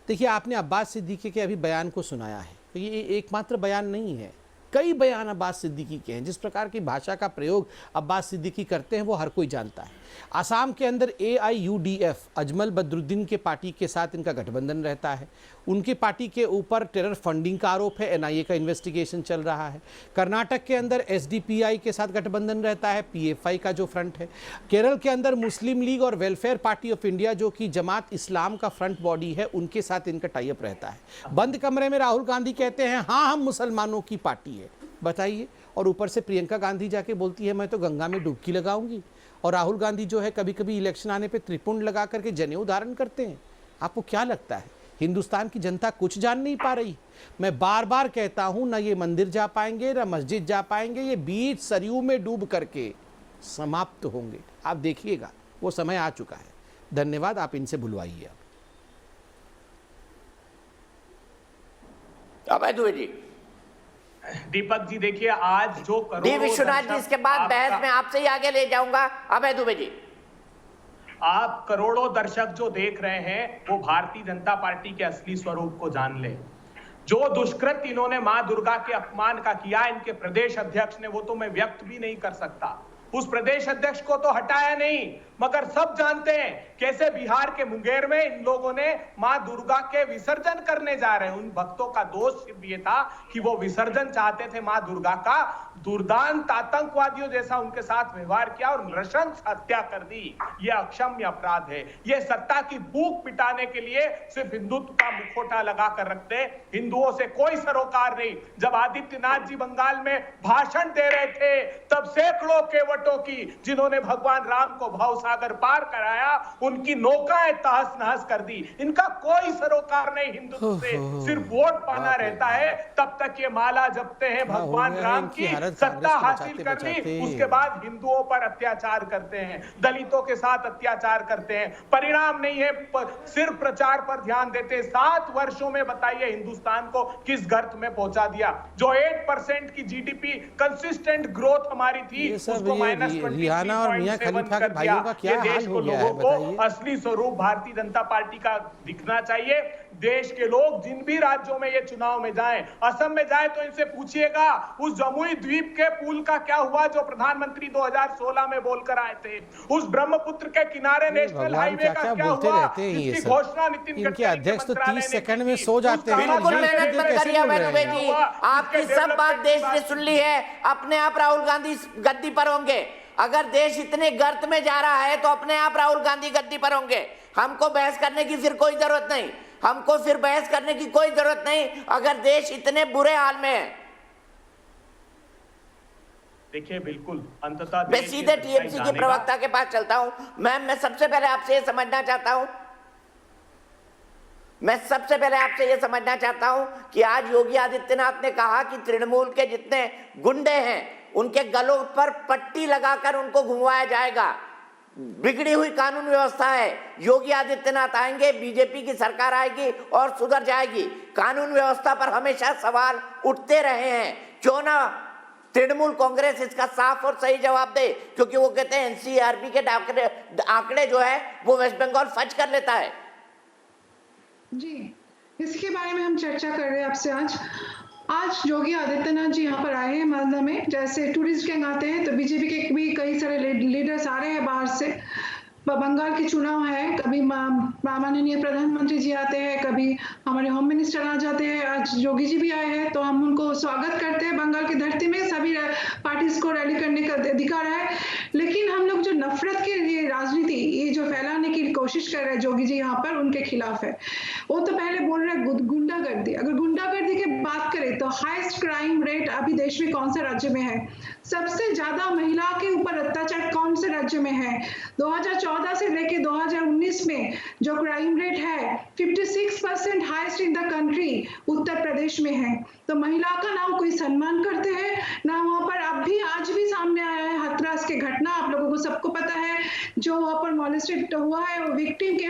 देखिए, आपने अब्बास सिद्दीकी के अभी बयान को सुनाया है, तो ये एकमात्र बयान नहीं है, कई बयान अब्बास सिद्दीकी के हैं। जिस प्रकार की भाषा का प्रयोग अब्बास सिद्दीकी करते हैं वो हर कोई जानता है। असम के अंदर AIUDF अजमल बदरुद्दीन के पार्टी के साथ इनका गठबंधन रहता है। उनकी पार्टी के ऊपर टेरर फंडिंग का आरोप है, NIA का इन्वेस्टिगेशन चल रहा है। कर्नाटक के अंदर SDPI के साथ गठबंधन रहता है, PFI का जो फ्रंट है। केरल के अंदर मुस्लिम लीग और वेलफेयर पार्टी ऑफ इंडिया जो कि जमात इस्लाम का फ्रंट बॉडी है, उनके साथ इनका टाई अप रहता है। बंद कमरे में राहुल गांधी कहते हैं हाँ हम मुसलमानों की पार्टी है, बताइए। और ऊपर से प्रियंका गांधी जाके बोलती है मैं तो गंगा में डुबकी लगाऊंगी। और राहुल गांधी जो है कभी कभी इलेक्शन आने पे त्रिपुंड लगा करके जनेऊ धारण करते हैं। आपको क्या लगता है हिंदुस्तान की जनता कुछ जान नहीं पा रही? मैं बार बार कहता हूं, ना ये मंदिर जा पाएंगे ना मस्जिद जा पाएंगे, ये बीच सरयू में डूब करके समाप्त होंगे। आप देखिएगा, वो समय आ चुका है। धन्यवाद, आप इनसे बुलवाइए। अब दुबे जी। दीपक जी देखिए, आज जो डी विश्वनाथ जी, इसके बाद बहस में आपसे ही आगे ले जाऊंगा। अभय दुबे जी, आप करोड़ों दर्शक जो देख रहे हैं वो भारतीय जनता पार्टी के असली स्वरूप को जान ले। जो दुष्कृत्य इन्होंने मां दुर्गा के अपमान का किया इनके प्रदेश अध्यक्ष ने, वो तो मैं व्यक्त भी नहीं कर सकता। उस प्रदेश अध्यक्ष को तो हटाया नहीं, मगर सब जानते हैं कैसे बिहार के मुंगेर में इन लोगों ने मां दुर्गा के विसर्जन करने जा रहे हैं। उन भक्तों का दोष सिर्फ ये था कि वो विसर्जन चाहते थे मां दुर्गा का। दुर्दांत आतंकवादियों जैसा उनके साथ व्यवहार किया और नृशंस हत्या कर दी। ये अक्षम्य अपराध है। ये सत्ता की भूख मिटाने के लिए सिर्फ हिंदुत्व का मुखौटा लगा कर रखते, हिंदुओं से कोई सरोकार नहीं। जब आदित्यनाथ जी बंगाल में भाषण दे रहे थे तब सैकड़ों केवटों की, जिन्होंने भगवान राम को भाव सागर पार कराया, उनकी नौकाएं तहस नहस कर दी। इनका कोई सरोकार नहीं हिंदुत्व से, सिर्फ वोट पाना रहता है। तब तक ये माला जपते हैं भगवान राम की, सत्ता हासिल कर ली, उसके बाद हिंदुओं पर अत्याचार करते हैं, दलितों के साथ अत्याचार करते हैं। परिणाम नहीं है, सिर्फ प्रचार पर ध्यान देते हैं। 7 वर्षों में बताइए हिंदुस्तान को किस गर्त में पहुंचा दिया। जो 8% की GDP कंसिस्टेंट ग्रोथ हमारी थी, उसको रियाना और मियां खलीफा के भाइयों का क्या हाल हो गया है, बताइए। असली स्वरूप भारतीय जनता पार्टी का दिखना चाहिए। देश के लोग जिन भी राज्यों में ये चुनाव में जाएं, असम में जाए तो इनसे पूछिएगा उस जमुई द्वीप के पुल का क्या हुआ जो प्रधानमंत्री 2016 में बोलकर आए थे। उस ब्रह्मपुत्र के किनारे नेशनल हाईवे का क्या हुआ, इसकी घोषणा नितिन इनके अध्यक्ष तो 30 सेकंड में सो जाते हैं। बिल्कुल मेहनत मत करिए अभय दुबे जी, आपकी सब बात देश ने सुन ली है। अपने आप राहुल गांधी गद्दी पर होंगे। अगर देश इतने गर्त में जा रहा है तो अपने आप राहुल गांधी गद्दी पर होंगे। हमको बहस करने की फिर कोई जरूरत नहीं, हमको फिर बहस करने की कोई जरूरत नहीं अगर देश इतने बुरे हाल में है। देखिए बिल्कुल अंततः मैं सीधे TMC की प्रवक्ता के पास चलता हूं। मैं सबसे पहले आपसे ये समझना चाहता हूं कि आज योगी आदित्यनाथ ने कहा कि तृणमूल के जितने गुंडे हैं उनके गलों पर पट्टी लगाकर उनको घुमवाया जाएगा। बिगड़ी हुई कानून व्यवस्था है। योगी आदित्यनाथ आएंगे, बीजेपी की सरकार आएगी और सुधर जाएगी। कानून व्यवस्था पर हमेशा सवाल उठते रहे हैं, क्यों ना तृणमूल कांग्रेस इसका साफ और सही जवाब दे, क्योंकि वो कहते हैं NCRB के आंकड़े जो है वो वेस्ट बंगाल फर्ज कर लेता है। जी, इसके बारे में हम चर्चा कर रहे हैं आपसे। आज योगी आदित्यनाथ जी यहाँ पर आए हैं मालदा में। जैसे टूरिस्ट गैंग आते हैं तो बीजेपी के भी कई सारे लीडर्स आ रहे हैं बाहर से। बंगाल के चुनाव है, कभी माननीय प्रधानमंत्री जी आते हैं, कभी हमारे होम मिनिस्टर आ जाते हैं। आज योगी जी भी आए हैं तो हम उनको स्वागत करते हैं। बंगाल की धरती में सभी पार्टीज को रैली करने का अधिकार है, लेकिन हम लोग जो नफरत की ये राजनीति ये जो फैलाने की कोशिश कर रहे हैं योगी जी यहाँ पर, उनके खिलाफ है। वो तो पहले बोल रहे हैं गुंडागर्दी। अगर गुंडागर्दी की बात करें तो हाईएस्ट क्राइम रेट अभी देश में कौन से राज्य में है? सबसे ज्यादा महिला के ऊपर अत्याचार कौन से राज्य में है? 2014 से लेके 2019 में जो क्राइम रेट है 56% highest in the country Uttar Pradesh में है। तो महिला का ना कोई सम्मान करते हैं ना वहाँ पर। अब भी आज भी सामने आया है हाथरस की घटना, आप लोगों को सबको पता है। जो वहाँ पर मॉलेस्टेड हुआ है, विक्टिम के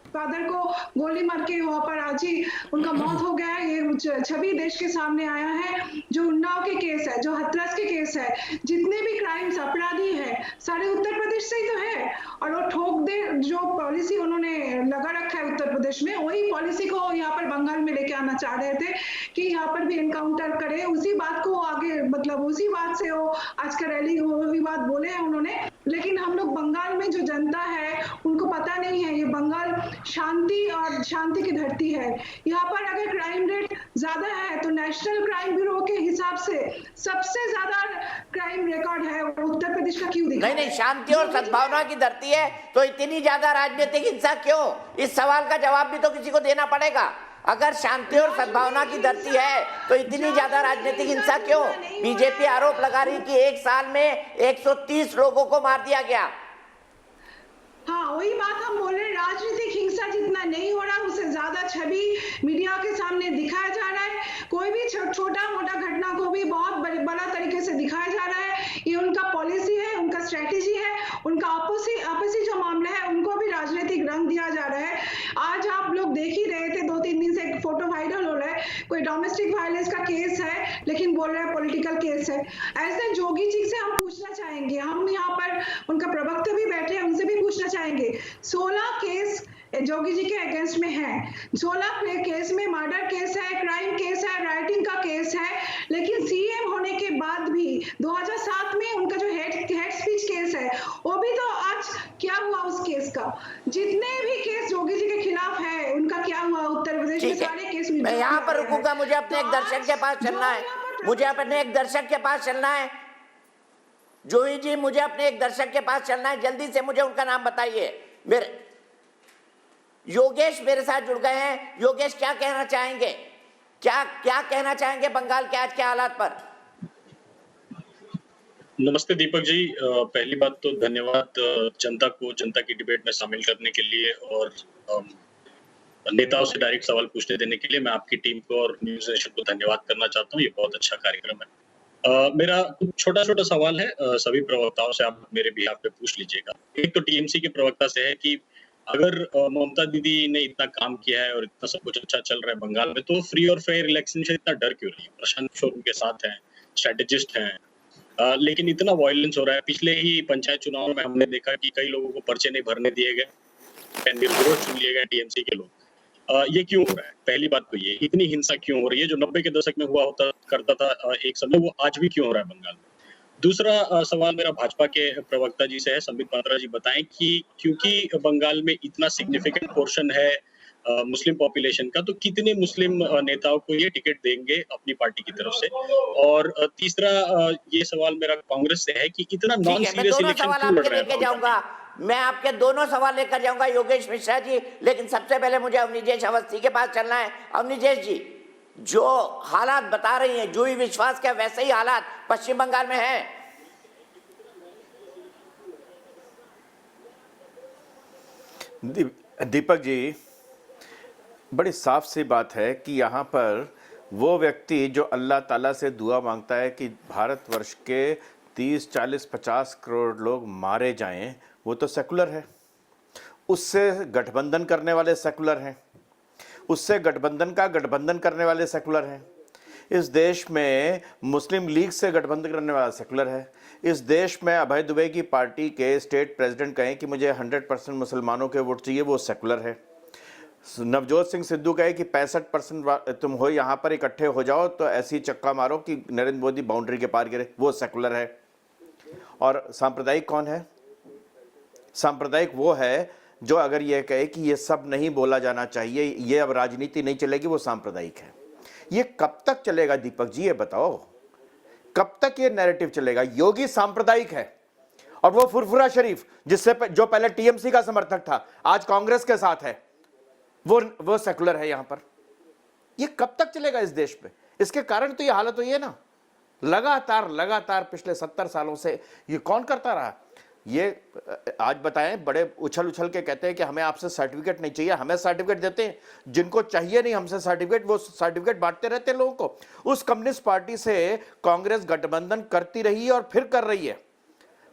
फादर को गोली मार के वहाँ पर आज ही उनका मौत हो गया है। ये छवि देश के सामने आया है। जो उन्नाव के केस है, जो हाथरस के केस है, जितने भी क्राइम्स अपराधी है सारे उत्तर प्रदेश से ही तो है। और वो ठोक दे जो पॉलिसी उन्होंने लगा रखा है उत्तर प्रदेश में, वही पॉलिसी को यहाँ पर बंगाल में लेके आना चाह रहे थे कि यहाँ पर भी एनकाउंटर करे। उसी बात को आगे मतलब उसी बात से वो आज का रैली वो भी बात बोले हैं उन्होंने। लेकिन हम लोग बंगाल में जो जनता है उनको पता नहीं है, ये बंगाल शांति की धरती है। यहाँ पर अगर क्राइम रेट ज्यादा है तो नेशनल क्राइम ब्यूरो के हिसाब से सबसे ज्यादा क्राइम रिकॉर्ड है उत्तर प्रदेश का क्यों दिखा? नहीं, शांति और सद्भावना की धरती है तो इतनी ज्यादा राजनीतिक हिंसा क्यों? इस सवाल का जवाब भी तो किसी को देना पड़ेगा। अगर शांति और सद्भावना की धरती है तो इतनी ज्यादा राजनीतिक हिंसा क्यों? बीजेपी आरोप लगा रही कि एक साल में 130 लोगों को मार दिया गया। हाँ, वही बात हम बोल रहे हैं, राजनीतिक हिंसा जितना नहीं हो रहा उससे ज्यादा छवि मीडिया के सामने दिखाया जा रहा है। कोई भी छोटा मोटा घटना को भी बहुत बड़ा तरीके से दिखाया जा रहा है। ये उनका पॉलिसी है, उनका स्ट्रेटेजी है, उनका आपसी जो मामला है उनको भी राजनीतिक रंग दिया जा रहा है। आज आप लोग देख ही रहे थे, 2-3 दिन से एक फोटो वायरल हो रहा है, कोई डोमेस्टिक वायलेंस का केस है लेकिन बोल रहे हैं पॉलिटिकल केस है। ऐसे जोगी जी से हम पूछना चाहेंगे, हम यहाँ पर उनका प्रवक्ता भी बैठे हैं, उनसे भी पूछना चाहेंगे। 16 केस जोगी जी के अगेंस्ट में है, 16 केस में मर्डर केस है, क्राइम केस है, राइटिंग का केस है। लेकिन सीएम होने के बाद भी 2007 में उनका जो हेड स्पीच केस है वो भी तो आज क्या हुआ उस केस का? जितने भी केस जोगी जी के खिलाफ है उनका क्या हुआ? उत्तर प्रदेश के सारे केस मैं यहाँ पर रुकूंगा, मुझे अपने एक दर्शक के पास चलना है, मुझे अपने एक दर्शक के पास चलना है। जोही जी, मुझे अपने एक दर्शक के पास चलना है, जल्दी से मुझे उनका नाम बताइए। मेरे योगेश मेरे साथ जुड़ गए हैं। योगेश, क्या कहना चाहेंगे? क्या कहना चाहेंगे बंगाल के आज के हालात पर? नमस्ते दीपक जी, पहली बात तो धन्यवाद जनता को जनता की डिबेट में शामिल करने के लिए और नेताओं से डायरेक्ट सवाल पूछने देने के लिए मैं आपकी टीम को और न्यूज़ नेशन को धन्यवाद करना चाहता हूँ। ये बहुत अच्छा कार्यक्रम है। मेरा छोटा सवाल है, सभी प्रवक्ताओं से आप मेरे बिहाफ पे पूछ लीजिएगा। एक तो टीएमसी के प्रवक्ता से है कि अगर ममता दीदी ने इतना काम किया है और इतना सब कुछ अच्छा चल रहा है बंगाल में, तो फ्री और फेयर इलेक्शन से इतना डर क्यों रही है? प्रशांत किशोर उनके साथ हैं, स्ट्रेटेजिस्ट हैं, लेकिन इतना वायलेंस हो रहा है। पिछले ही पंचायत चुनाव में हमने देखा कि कई लोगों को पर्चे नहीं भरने दिए गए, निर्विरोध चुन लिए गए टीएमसी के लोग। ये क्यों हो रहा है? पहली बात तो ये, इतनी हिंसा क्यों हो रही है? जो 90 के दशक में हुआ करता था एक समय, वो आज भी क्यों हो रहा है बंगाल में? दूसरा सवाल मेरा भाजपा के प्रवक्ता जी से है, संबित पात्रा जी बताएं कि क्योंकि बंगाल में इतना सिग्निफिकेंट पोर्शन है मुस्लिम पॉपुलेशन का, तो कितने मुस्लिम नेताओं को ये टिकट देंगे अपनी पार्टी की तरफ से? और तीसरा ये सवाल मेरा कांग्रेस से है कि इतना नॉन सीरियस इलेक्शन क्यों लड़ रहा है? मैं आपके दोनों सवाल लेकर जाऊंगा योगेश मिश्रा जी, लेकिन सबसे पहले मुझे अवनीजेश अवस्थी के पास चलना है। अवनीजेश जी, जो हालात बता रही हैं जूही विश्वास के, वैसे ही हालात पश्चिम बंगाल में है। दीपक जी, बड़ी साफ सी बात है कि यहाँ पर वो व्यक्ति जो अल्लाह ताला से दुआ मांगता है कि भारतवर्ष के 30, 40, 50 करोड़ लोग मारे जाएं, वो तो सेकुलर है। उससे गठबंधन करने वाले सेकुलर हैं, उससे गठबंधन करने वाले सेकुलर हैं। इस देश में मुस्लिम लीग से गठबंधन करने वाला सेकुलर है। इस देश में अभय दुबे की पार्टी के स्टेट प्रेसिडेंट कहें कि मुझे 100% मुसलमानों के वोट चाहिए, वो सेकुलर है। नवजोत सिंह सिद्धू कहे कि 65% तुम हो यहाँ पर इकट्ठे हो जाओ तो ऐसी चक्का मारो कि नरेंद्र मोदी बाउंड्री के पार गिरे, वो सेकुलर है। और सांप्रदायिक कौन है? सांप्रदायिक वो है जो अगर ये कहे कि ये सब नहीं बोला जाना चाहिए, ये अब राजनीति नहीं चलेगी, वो सांप्रदायिक है। ये कब तक चलेगा दीपक जी, ये बताओ, कब तक ये नैरेटिव चलेगा? योगी सांप्रदायिक है और वो फुरफुरा शरीफ जो पहले टीएमसी का समर्थक था, आज कांग्रेस के साथ है, वो सेकुलर है यहां पर। ये कब तक चलेगा इस देश पे? इसके कारण तो ये हालत हुई है ना, लगातार पिछले 70 सालों से ये कौन करता रहा? ये आज बताएं, बड़े उछल के कहते हैं कि हमें आपसे सर्टिफिकेट नहीं चाहिए, हमें सर्टिफिकेट देते हैं। जिनको चाहिए नहीं हमसे सर्टिफिकेट, वो सर्टिफिकेट बांटते रहते हैं लोगों को। उस कम्युनिस्ट पार्टी से कांग्रेस गठबंधन करती रही है और फिर कर रही है,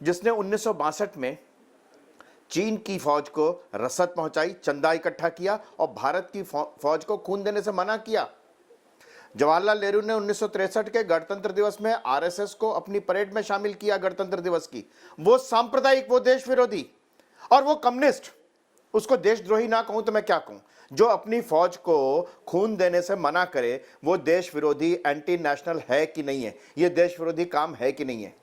जिसने 1962 में चीन की फौज को रसद पहुंचाई, चंदा इकट्ठा किया और भारत की फौज को खून देने से मना किया। जवाहरलाल नेहरू ने 1963 के गणतंत्र दिवस में आरएसएस को अपनी परेड में शामिल किया गणतंत्र दिवस की। वो सांप्रदायिक, वो देश विरोधी और वो कम्युनिस्ट, उसको देशद्रोही ना कहूं तो मैं क्या कहूं, जो अपनी फौज को खून देने से मना करे, वो देश विरोधी एंटी नेशनल है कि नहीं है? ये देश विरोधी काम है कि नहीं है?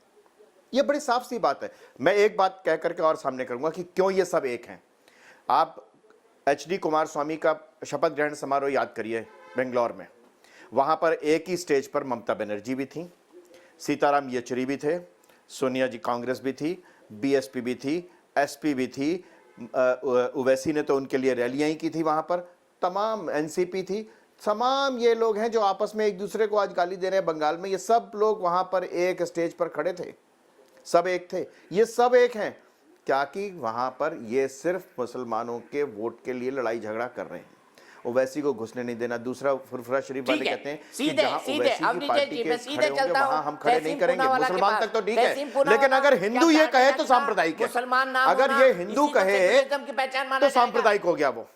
ये बड़ी साफ सी बात है। मैं एक बात कह करके और सामने करूंगा कि क्यों ये सब एक हैं। आप HD कुमारस्वामी का शपथ ग्रहण समारोह याद करिए बेंगलोर में। वहां पर एक ही स्टेज पर ममता बनर्जी भी थी, सीताराम येचुरी भी थे, सोनिया जी कांग्रेस भी थी, BSP भी थी, SP भी थी, ओवैसी ने तो उनके लिए रैलियां ही की थी वहां पर, तमाम NCP थी, तमाम ये लोग हैं जो आपस में एक दूसरे को आज गाली दे रहे हैं बंगाल में, ये सब लोग वहां पर एक स्टेज पर खड़े थे, सब एक थे, ये सब एक हैं। क्या कि वहां पर ये सिर्फ मुसलमानों के वोट के लिए लड़ाई झगड़ा कर रहे हैं, ओवैसी को घुसने नहीं देना। दूसरा फुरफुरा शरीफ वाले कहते हैं कि जहां ओवैसी की पार्टी के खड़े होंगे वहां हम खड़े नहीं करेंगे। मुसलमान तक तो ठीक है, लेकिन अगर हिंदू ये कहे तो सांप्रदायिक है, अगर ये हिंदू कहे तो सांप्रदायिक हो गया वो।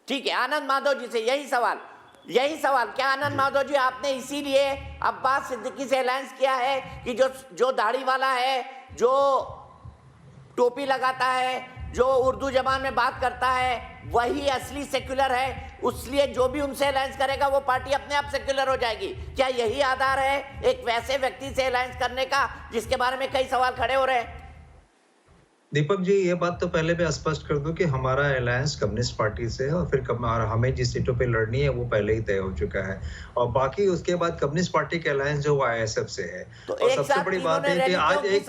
ठीक है, आनंद माधव जी से यही सवाल क्या आनंद माधव जी आपने इसीलिए अब्बास सिद्दीकी से अलायंस किया है कि जो दाढ़ी वाला है, जो टोपी लगाता है, जो उर्दू जबान में बात करता है, वही असली सेक्युलर है, इसलिए जो भी उनसे अलायंस करेगा वो पार्टी अपने आप सेक्युलर हो जाएगी? क्या यही आधार है एक वैसे व्यक्ति से अलायंस करने का जिसके बारे में कई सवाल खड़े हो रहे हैं? दीपक जी, ये बात तो पहले मैं स्पष्ट कर दूं कि हमारा अलायंस कम्युनिस्ट पार्टी से है और फिर हमें जिस सीटों पे लड़नी है वो पहले ही तय हो चुका है, और बाकी उसके बाद कम्युनिस्ट पार्टी के अलायंस जो वो ISF से है। तो और सबसे बड़ी बात है कि आज एक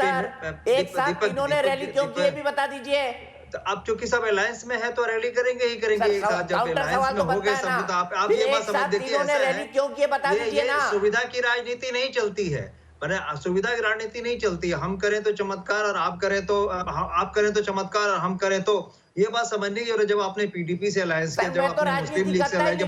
साथ इन्होंने रैली क्यों की, ये भी बता दीजिए। तो अब चूंकि सब अलायंस में है तो रैली करेंगे ही करेंगे एक साथ। जब अलायंस में हो गए सब, तो आप ये बात समझ, देखिए ऐसा है, क्यों किए बता दीजिए ना। सुविधा की राजनीति नहीं चलती है, सुविधा की राजनीति नहीं चलती है। हम करें तो चमत्कार और आप करें तो चमत्कार और हम करें तो, ये बात समझने की। और जब आपने PDP से अलायंस किया, जब आपने मुस्लिम लीग से अलायंस किया,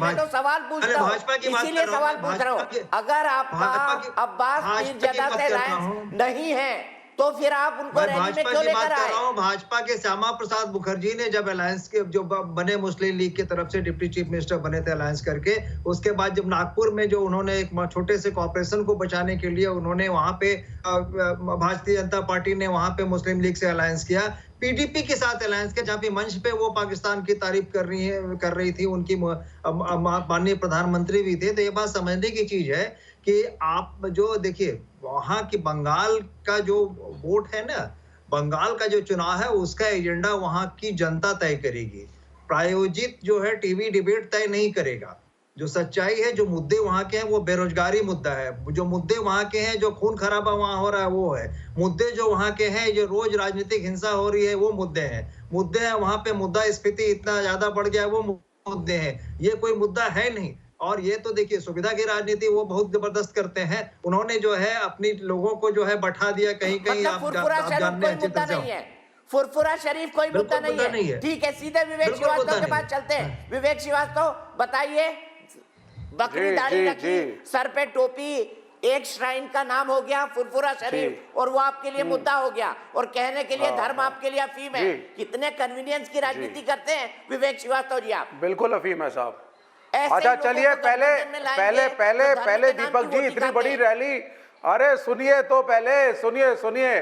भाजपा की बात कर रहा हूं, अगर आपका अब्बास मीरजादा से अलायंस नहीं है तो फिर आप उनको रैली में क्यों लेकर आए? भाजपा के श्यामा प्रसाद मुखर्जी ने जब अलायंस के जो बने, मुस्लिम लीग की तरफ से डिप्टी चीफ मिनिस्टर बने थे अलायंस करके, उसके बाद जब नागपुर में जो उन्होंने एक छोटे से कॉर्पोरेशन को बचाने के लिए उन्होंने वहां पे भारतीय जनता पार्टी ने वहां पे मुस्लिम लीग से अलायंस किया, PDP के साथ अलायंस किया, जहाँ पे मंच पे वो पाकिस्तान की तारीफ कर रही थी, उनकी माननीय प्रधानमंत्री भी थे। तो ये बात समझने की चीज है कि आप जो देखिए वहां की बंगाल का जो वोट है ना, बंगाल का जो चुनाव है उसका एजेंडा वहां की जनता तय करेगी, प्रायोजित जो है टीवी डिबेट तय नहीं करेगा। जो सच्चाई है, जो मुद्दे वहां के हैं वो बेरोजगारी मुद्दा है, जो मुद्दे वहां के हैं, जो खून खराबा वहां हो रहा है वो है मुद्दे, जो वहां के हैं, जो रोज राजनीतिक हिंसा हो रही है वो मुद्दे हैं वहां पे, मुद्दा स्फीति इतना ज्यादा बढ़ गया है वो मुद्दे हैं, ये कोई मुद्दा है नहीं। और ये तो देखिए सुविधा की राजनीति वो बहुत जबरदस्त करते हैं, उन्होंने जो है अपनी लोगों को जो है बैठा दिया कहीं कहीं। आप जानने अच्छी तरह से, फुरफुरा शरीफ कोई मुद्दा नहीं है। ठीक है, सीधे विवेक श्रीवास्तव के पास चलते हैं। विवेक श्रीवास्तव बताइए, बकरी दाढ़ी रखी, सर पे टोपी, एक श्राइन का नाम हो गया फुरफुरा शरीफ, और वो आपके लिए मुद्दा हो गया, और कहने के लिए धर्म आपके लिए अफीम है। कितने कन्वीनियंस की राजनीति करते हैं विवेक श्रीवास्तव जी आप। बिल्कुल अफीम है साहब। अच्छा चलिए, पहले दीपक जी, इतनी बड़ी रैली, अरे सुनिए तो पहले, सुनिए,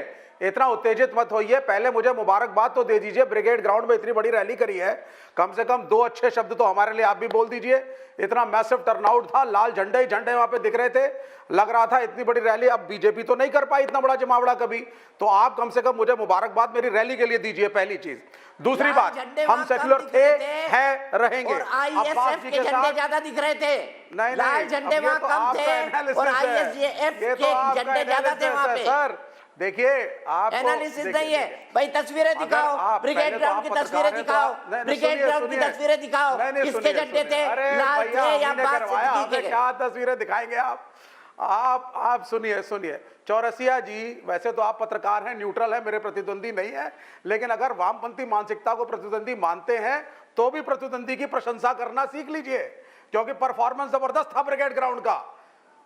इतना उत्तेजित मत होइए, पहले मुझे मुबारकबाद तो दे दीजिए। ब्रिगेड ग्राउंड में इतनी बड़ी रैली करी है, कम से कम 2 अच्छे शब्द तो हमारे लिए आप भी बोल दीजिए। इतना मैसिव टर्नआउट था, लाल झंडे ही झंडे वहां पे दिख रहे थे, लग रहा था इतनी बड़ी रैली अब बीजेपी तो नहीं कर पाई इतना बड़ा जमावड़ा कभी, तो आप कम से कम मुझे मुबारकबाद मेरी रैली के लिए दीजिए, पहली चीज। दूसरी बात, हम सेक्युलर थे, हैं, रहेंगे। ISF के झंडे ज्यादा दिख रहे थे, लाल झंडे वहां कम थे और ISF के झंडे ज्यादा थे वहां पे। सर देखिए, आप एनालिसिस नहीं है भाई, तस्वीरें दिखाओ, ब्रिगेड ग्राउंड की तस्वीरें दिखाओ, ब्रिगेड ग्राउंड की तस्वीरें दिखाओ, किसके झंडे थे, लाल थे या अब्बास सिद्दीकी के? क्या तस्वीरें दिखाएंगे आप सुनिए। चौरसिया जी, वैसे तो आप पत्रकार हैं, न्यूट्रल है, मेरे प्रतिद्वंदी नहीं है, लेकिन अगर वामपंथी मानसिकता को प्रतिद्वंदी मानते हैं तो भी प्रतिद्वंदी की प्रशंसा करना सीख लीजिए, क्योंकि परफॉर्मेंस जबरदस्त था ब्रिगेड ग्राउंड का।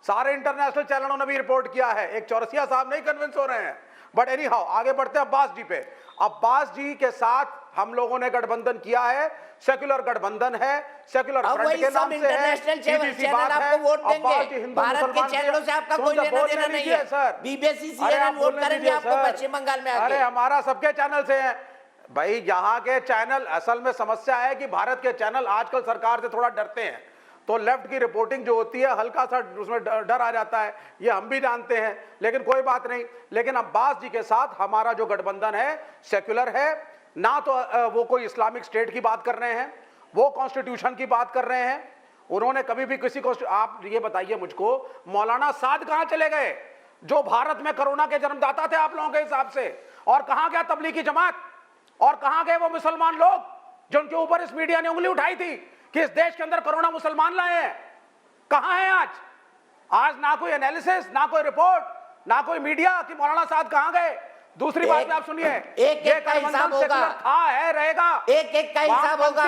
सारे इंटरनेशनल चैनलों ने भी रिपोर्ट किया है, एक चौरसिया साहब नहीं कन्विंस हो रहे हैं। बट एनी हाउ, आगे बढ़ते हैं अब्बास जी पे। अब्बास जी के साथ हम लोगों ने गठबंधन किया है, सेक्युलर गठबंधन है, सेक्युलर फ्रंट के नाम से है, सीधी बात है। आपको वोट अब बात देंगे, हिंदू भारत के मुसलमान चैनलों से आपका कोई लेना देना नहीं है सर। बीबीसी अरे आप CNN वोट बोलने करेंगे दीजिए आपको सर। पश्चिम बंगाल में अरे आके। हमारा सबके चैनल से है भाई, यहाँ के चैनल, असल में समस्या है कि भारत के चैनल आजकल सरकार से थोड़ा डरते हैं, तो लेफ्ट की रिपोर्टिंग जो होती है हल्का सा उसमें डर आ जाता है, ये हम भी जानते हैं, लेकिन कोई बात नहीं। लेकिन अब्बास जी के साथ हमारा जो गठबंधन है सेक्युलर है, ना तो वो कोई इस्लामिक स्टेट की बात कर रहे हैं, वो कॉन्स्टिट्यूशन की बात कर रहे हैं। उन्होंने कभी भी किसी को, आप ये बताइए मुझको, मौलाना साद कहां चले गए जो भारत में कोरोना के जन्मदाता थे आप लोगों के हिसाब से, और कहां गया तबलीगी जमात, और कहां गए वो मुसलमान लोग जिनके ऊपर इस मीडिया ने उंगली उठाई थी कि इस देश के अंदर कोरोना मुसलमान लाए हैं? कहां है आज? आज ना कोई एनालिसिस, ना कोई रिपोर्ट, ना कोई मीडिया कि मौलाना साहब कहां गए। दूसरी बात आप सुनिए, एक का हिसाब होगा, था है रहेगा, एक का हिसाब होगा।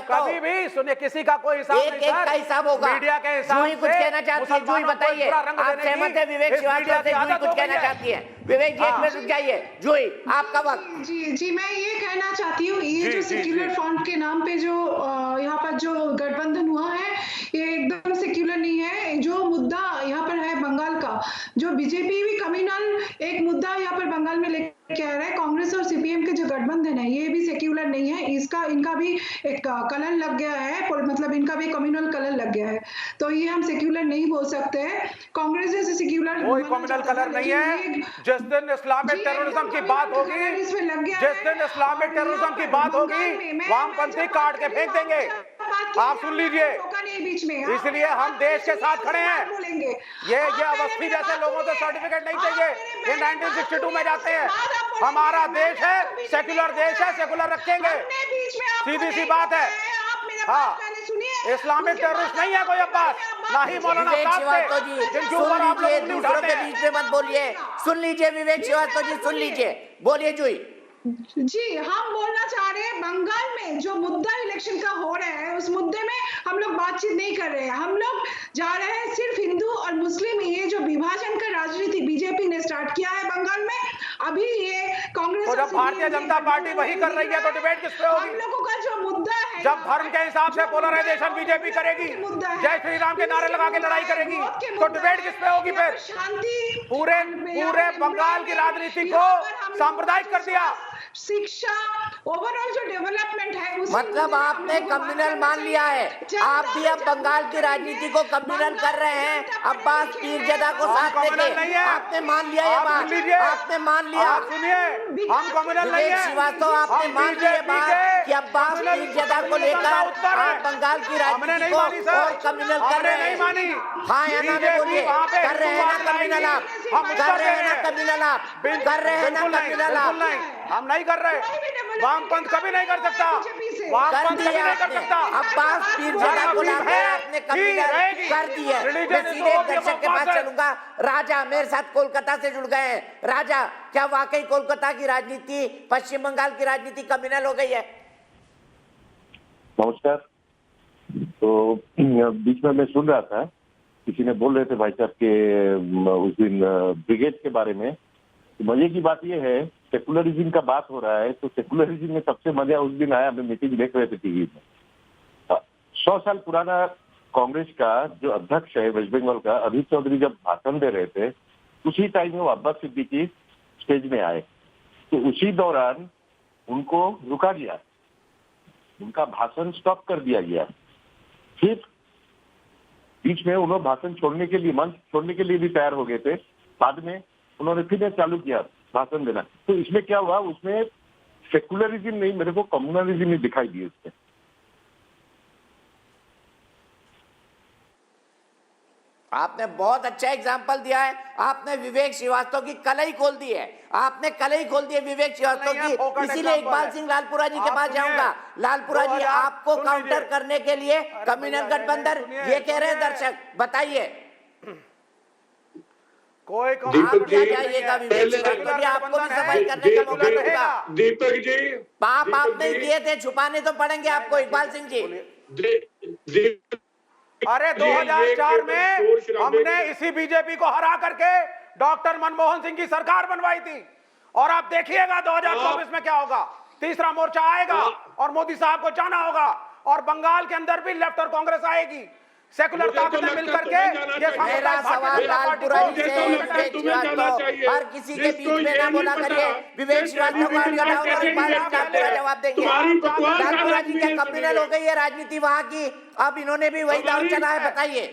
कभी भी सुनिए, किसी का कोई हिसाब नहीं, एक का हिसाब होगा। मीडिया के हिसाब जूही कुछ कहना चाहती है, जूही बताइए, आप सहमत है विवेक श्रीवास्तव से? जूही कुछ कहना चाहती है, विवेक जी एक मिनट रुक जाइए, जूही आपका वक्त। जी मैं ये कहना चाहती हूँ, ये जो सेक्युलर फ्रंट के नाम पे जो यहाँ पर जो गठबंधन हुआ है, ये एकदम सेक्युलर नहीं है। जो मुद्दा यहाँ पर है बंगाल का, जो बीजेपी भी कम्युनल एक मुद्दा यहाँ पर बंगाल में लेके आ रहा है, कांग्रेस और सीपीएम के जो गठबंधन है ये भी सेक्युलर नहीं है। इसका इनका भी एक कलर लग गया है, मतलब इनका भी कम्युनल कलर लग गया है, तो ये हम सेक्युलर नहीं बोल सकते हैं। कांग्रेस जैसे सेक्युलर कोई कम्युनल कलर नहीं है। जिस दिन इस्लामिक टेररिज्म की बात होगी, जिस दिन इस्लामिक टेररिज्म की बात होगी, वामपंथी काट के फेंक देंगे। आप सुन लीजिए, इसलिए हम देश के साथ खड़े हैं। ये अवस्थी जैसे लोगों से सर्टिफिकेट नहीं चाहिए, ये 1962 में जाते हैं। हमारा देश है, सेक्युलर देश है, सेक्युलर रखेंगे, सीधी सी बात है। हाँ, इस्लामिक टेररिस्ट नहीं है कोई अब्बास, ना ही मौलाना साहब थे जिनके ऊपर आप लोग उंगली उठाते हैं। बीच में मत बोलिए, सुन लीजिए विवेक श्रीवास्तव जी, सुन लीजिए, बोलिए जूही। जी हम बोलना चाह रहे हैं, बंगाल में जो मुद्दा इलेक्शन का हो रहा है उस मुद्दे में हम लोग बातचीत नहीं कर रहे हैं। हम लोग जा रहे हैं सिर्फ हिंदू और मुस्लिम, ये जो विभाजन का राजनीति बीजेपी ने स्टार्ट किया है बंगाल में, अभी ये कांग्रेस तो जब भारतीय जनता पार्टी वही कर रही है तो डिबेट किस पे होगी? हम लोगों का जो मुद्दा है, जब धर्म के हिसाब से पोलराइजेशन बीजेपी करेगी, जय श्री राम के नारे लगा के लड़ाई करेगी, तो डिबेट किस पे होगी? फिर शांति पूरे बंगाल की राजनीति को सांप्रदायिक कर दिया। शिक्षा, ओवरऑल जो डेवलपमेंट है, मतलब आपने कम्युनल मान लिया है, आप भी अब बंगाल की राजनीति को कम्युनल कर रहे हैं। अब्बास पीरजादा को साथ लेके आपने मान लिया ये बात, आपने मान लिया। सुनिए, हम कम्युनल नहीं है। श्रीवास्तव आपने मान लिया बात कि अब्बास पीरजादा को लेकर आप बंगाल की राजनीति को और कम्युनल कर रहे हैं। हाँ या ना में बोलिए, कर रहे हैं ना कम्युनल आप, कर रहे हैं ना कम्युनल आप, कर रहे हैं ना कम्युनल आप? हम नहीं कर रहे, वामपंथ कभी नहीं कर सकता, वामपंथ कभी नहीं कर सकता। अब्बास पीरजादा को लाकर आपने कम्युनल कर दी है। मैं सीधे दर्शक के पास चलूंगा। राजा मेरे साथ कोलकाता से जुड़ गए हैं। राजा, क्या वाकई कोलकाता की राजनीति, पश्चिम बंगाल की राजनीति कम्युनल हो गई है? नमस्कार। तो बीच में मैं सुन रहा था, किसी ने बोल रहे थे भाई साहब के उस दिन ब्रिगेड के बारे में। मजे की बात यह है, सेकुलरिज्म का बात हो रहा है, तो सेकुलरिज्म में सबसे मजा उस दिन आया, हमें मीटिंग देख रहे थे टीवी में। 100 साल पुराना कांग्रेस का जो अध्यक्ष है वेस्ट बंगाल का, अधीर चौधरी, जब भाषण दे रहे थे उसी टाइम में वो अब्बास सिद्दीकी स्टेज में आए, तो उसी दौरान उनको रुका गया, उनका भाषण स्टॉप कर दिया गया। फिर बीच में उन्होंने भाषण छोड़ने के लिए, मंच छोड़ने के लिए भी तैयार हो गए थे, बाद में उन्होंने फिर चालू किया भाषण देना। तो इसमें क्या हुआ, उसमें सेकुलरिज्म नहीं, मेरे को कम्युनलिज्म ही दिखाई दी उसमें। आपने बहुत अच्छा एग्जाम्पल दिया है। आपने विवेक श्रीवास्तव की कलई खोल दी है, आपने कलई खोल दी है विवेक श्रीवास्तव की। इसीलिए इकबाल सिंह लालपुरा जी के पास जाऊंगा। लालपुरा जी, आपको काउंटर करने के लिए कम्युनल गठबंधन ये कह रहे हैं दर्शक, बताइए। कोई आप क्या जाइएगा विवेक श्रीवास्तव जी, आपको भी सफाई करने का मौका मिलेगा। दीपक जी, पाप आपने किए थे, छुपाने तो पड़ेंगे आपको। इकबाल सिंह जी, अरे 2004 में हमने इसी बीजेपी को हरा करके डॉक्टर मनमोहन सिंह की सरकार बनवाई थी, और आप देखिएगा 2024 में क्या होगा। तीसरा मोर्चा आएगा और मोदी साहब को जाना होगा, और बंगाल के अंदर भी लेफ्ट और कांग्रेस आएगी, सेकुलर ताकतें मिलकर के ये मेरा सवाल लालपुरा जी से विवेक श्रीवास्तव, हर किसी के बीच में ना बोला करिए। विवेक श्रीवास्तव को हटाओ और लालपुरा जवाब देंगे। लालपुरा जी क्या कम्युनल हो गई है राजनीति वहाँ की? अब इन्होंने भी वही दाव चला है, बताइए।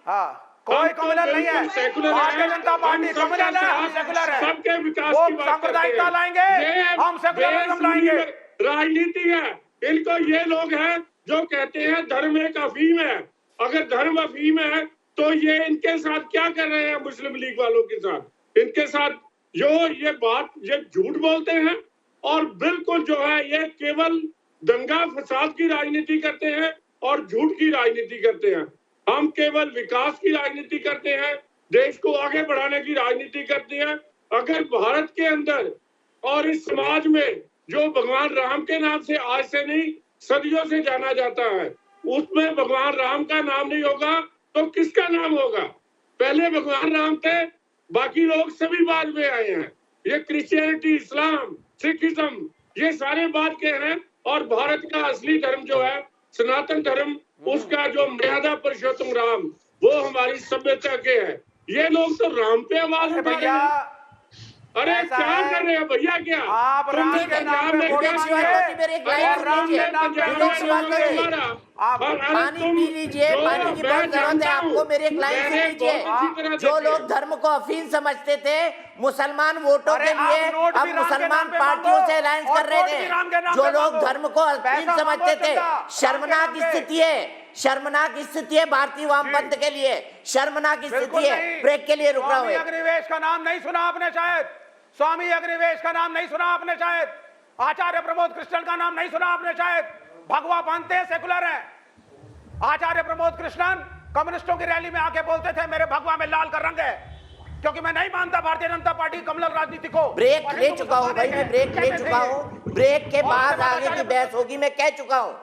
हाँ, कोई कम्युनल नहीं है, भारतीय जनता पार्टी कम्युनल है, हम सेकुलर है। सबके विकास वो की बात सांप्रदायिकता लाएंगे, हम सेकुलरिज्म लाएंगे। राजनीति है, इनको ये लोग हैं जो कहते हैं धर्म एक अफीम है। अगर धर्म अफीम है तो ये इनके साथ क्या कर रहे हैं मुस्लिम लीग वालों के साथ? इनके साथ जो ये बात, ये झूठ बोलते हैं और बिल्कुल जो है ये केवल दंगा फसाद की राजनीति करते हैं और झूठ की राजनीति करते हैं। हम केवल विकास की राजनीति करते हैं, देश को आगे बढ़ाने की राजनीति करते हैं। अगर भारत के अंदर और इस समाज में जो भगवान राम के नाम से आज से नहीं सदियों से जाना जाता है, उसमें भगवान राम का नाम नहीं होगा तो किसका नाम होगा? पहले भगवान राम थे, बाकी लोग सभी बाद में आए हैं। ये क्रिश्चियनिटी, इस्लाम, सिखिज्म, ये सारे बाद के हैं, और भारत का असली धर्म जो है सनातन धर्म, उसका जो मर्यादा पुरुषोत्तम राम, वो हमारी सभ्यता के है। ये लोग तो राम पे आवाज उठा रहे हैं। अरे क्या कर रहे हैं भैया? क्या आप राम के नाम पे वोट मांगिए, पानी पी लीजिए, पानी की बहुत जरूरत है आपको, मेरी एक लाइन सुन लीजिए। जो लोग धर्म को अफीम समझते थे मुसलमान वोटों के लिए, अब मुसलमान पार्टियों से अलायंस कर रहे थे। जो लोग धर्म को अफीम समझते थे, शर्मनाक स्थिति है, शर्मनाक स्थिति है भारतीय वामपंथ के लिए, शर्मनाक स्थिति है। ब्रेक के लिए रुक रहा हूँ। अग्निवेश का नाम नहीं सुना आपने शायद, स्वामी अग्निवेश का नाम नहीं सुना आपने शायद, आचार्य प्रमोद कृष्णन का नाम नहीं सुना आपने शायद। भगवा बांधते हैं, सेकुलर है। आचार्य प्रमोद कृष्णन कम्युनिस्टों की रैली में आके बोलते थे मेरे भगवा में लाल का रंग है, क्योंकि मैं नहीं मानता भारतीय जनता पार्टी कमलर राजनीति को। ब्रेक ले चुका हूँ भाई, मैं ब्रेक ले चुका हूँ। ब्रेक के बाद आगे की बहस होगी, मैं कह चुका हूँ।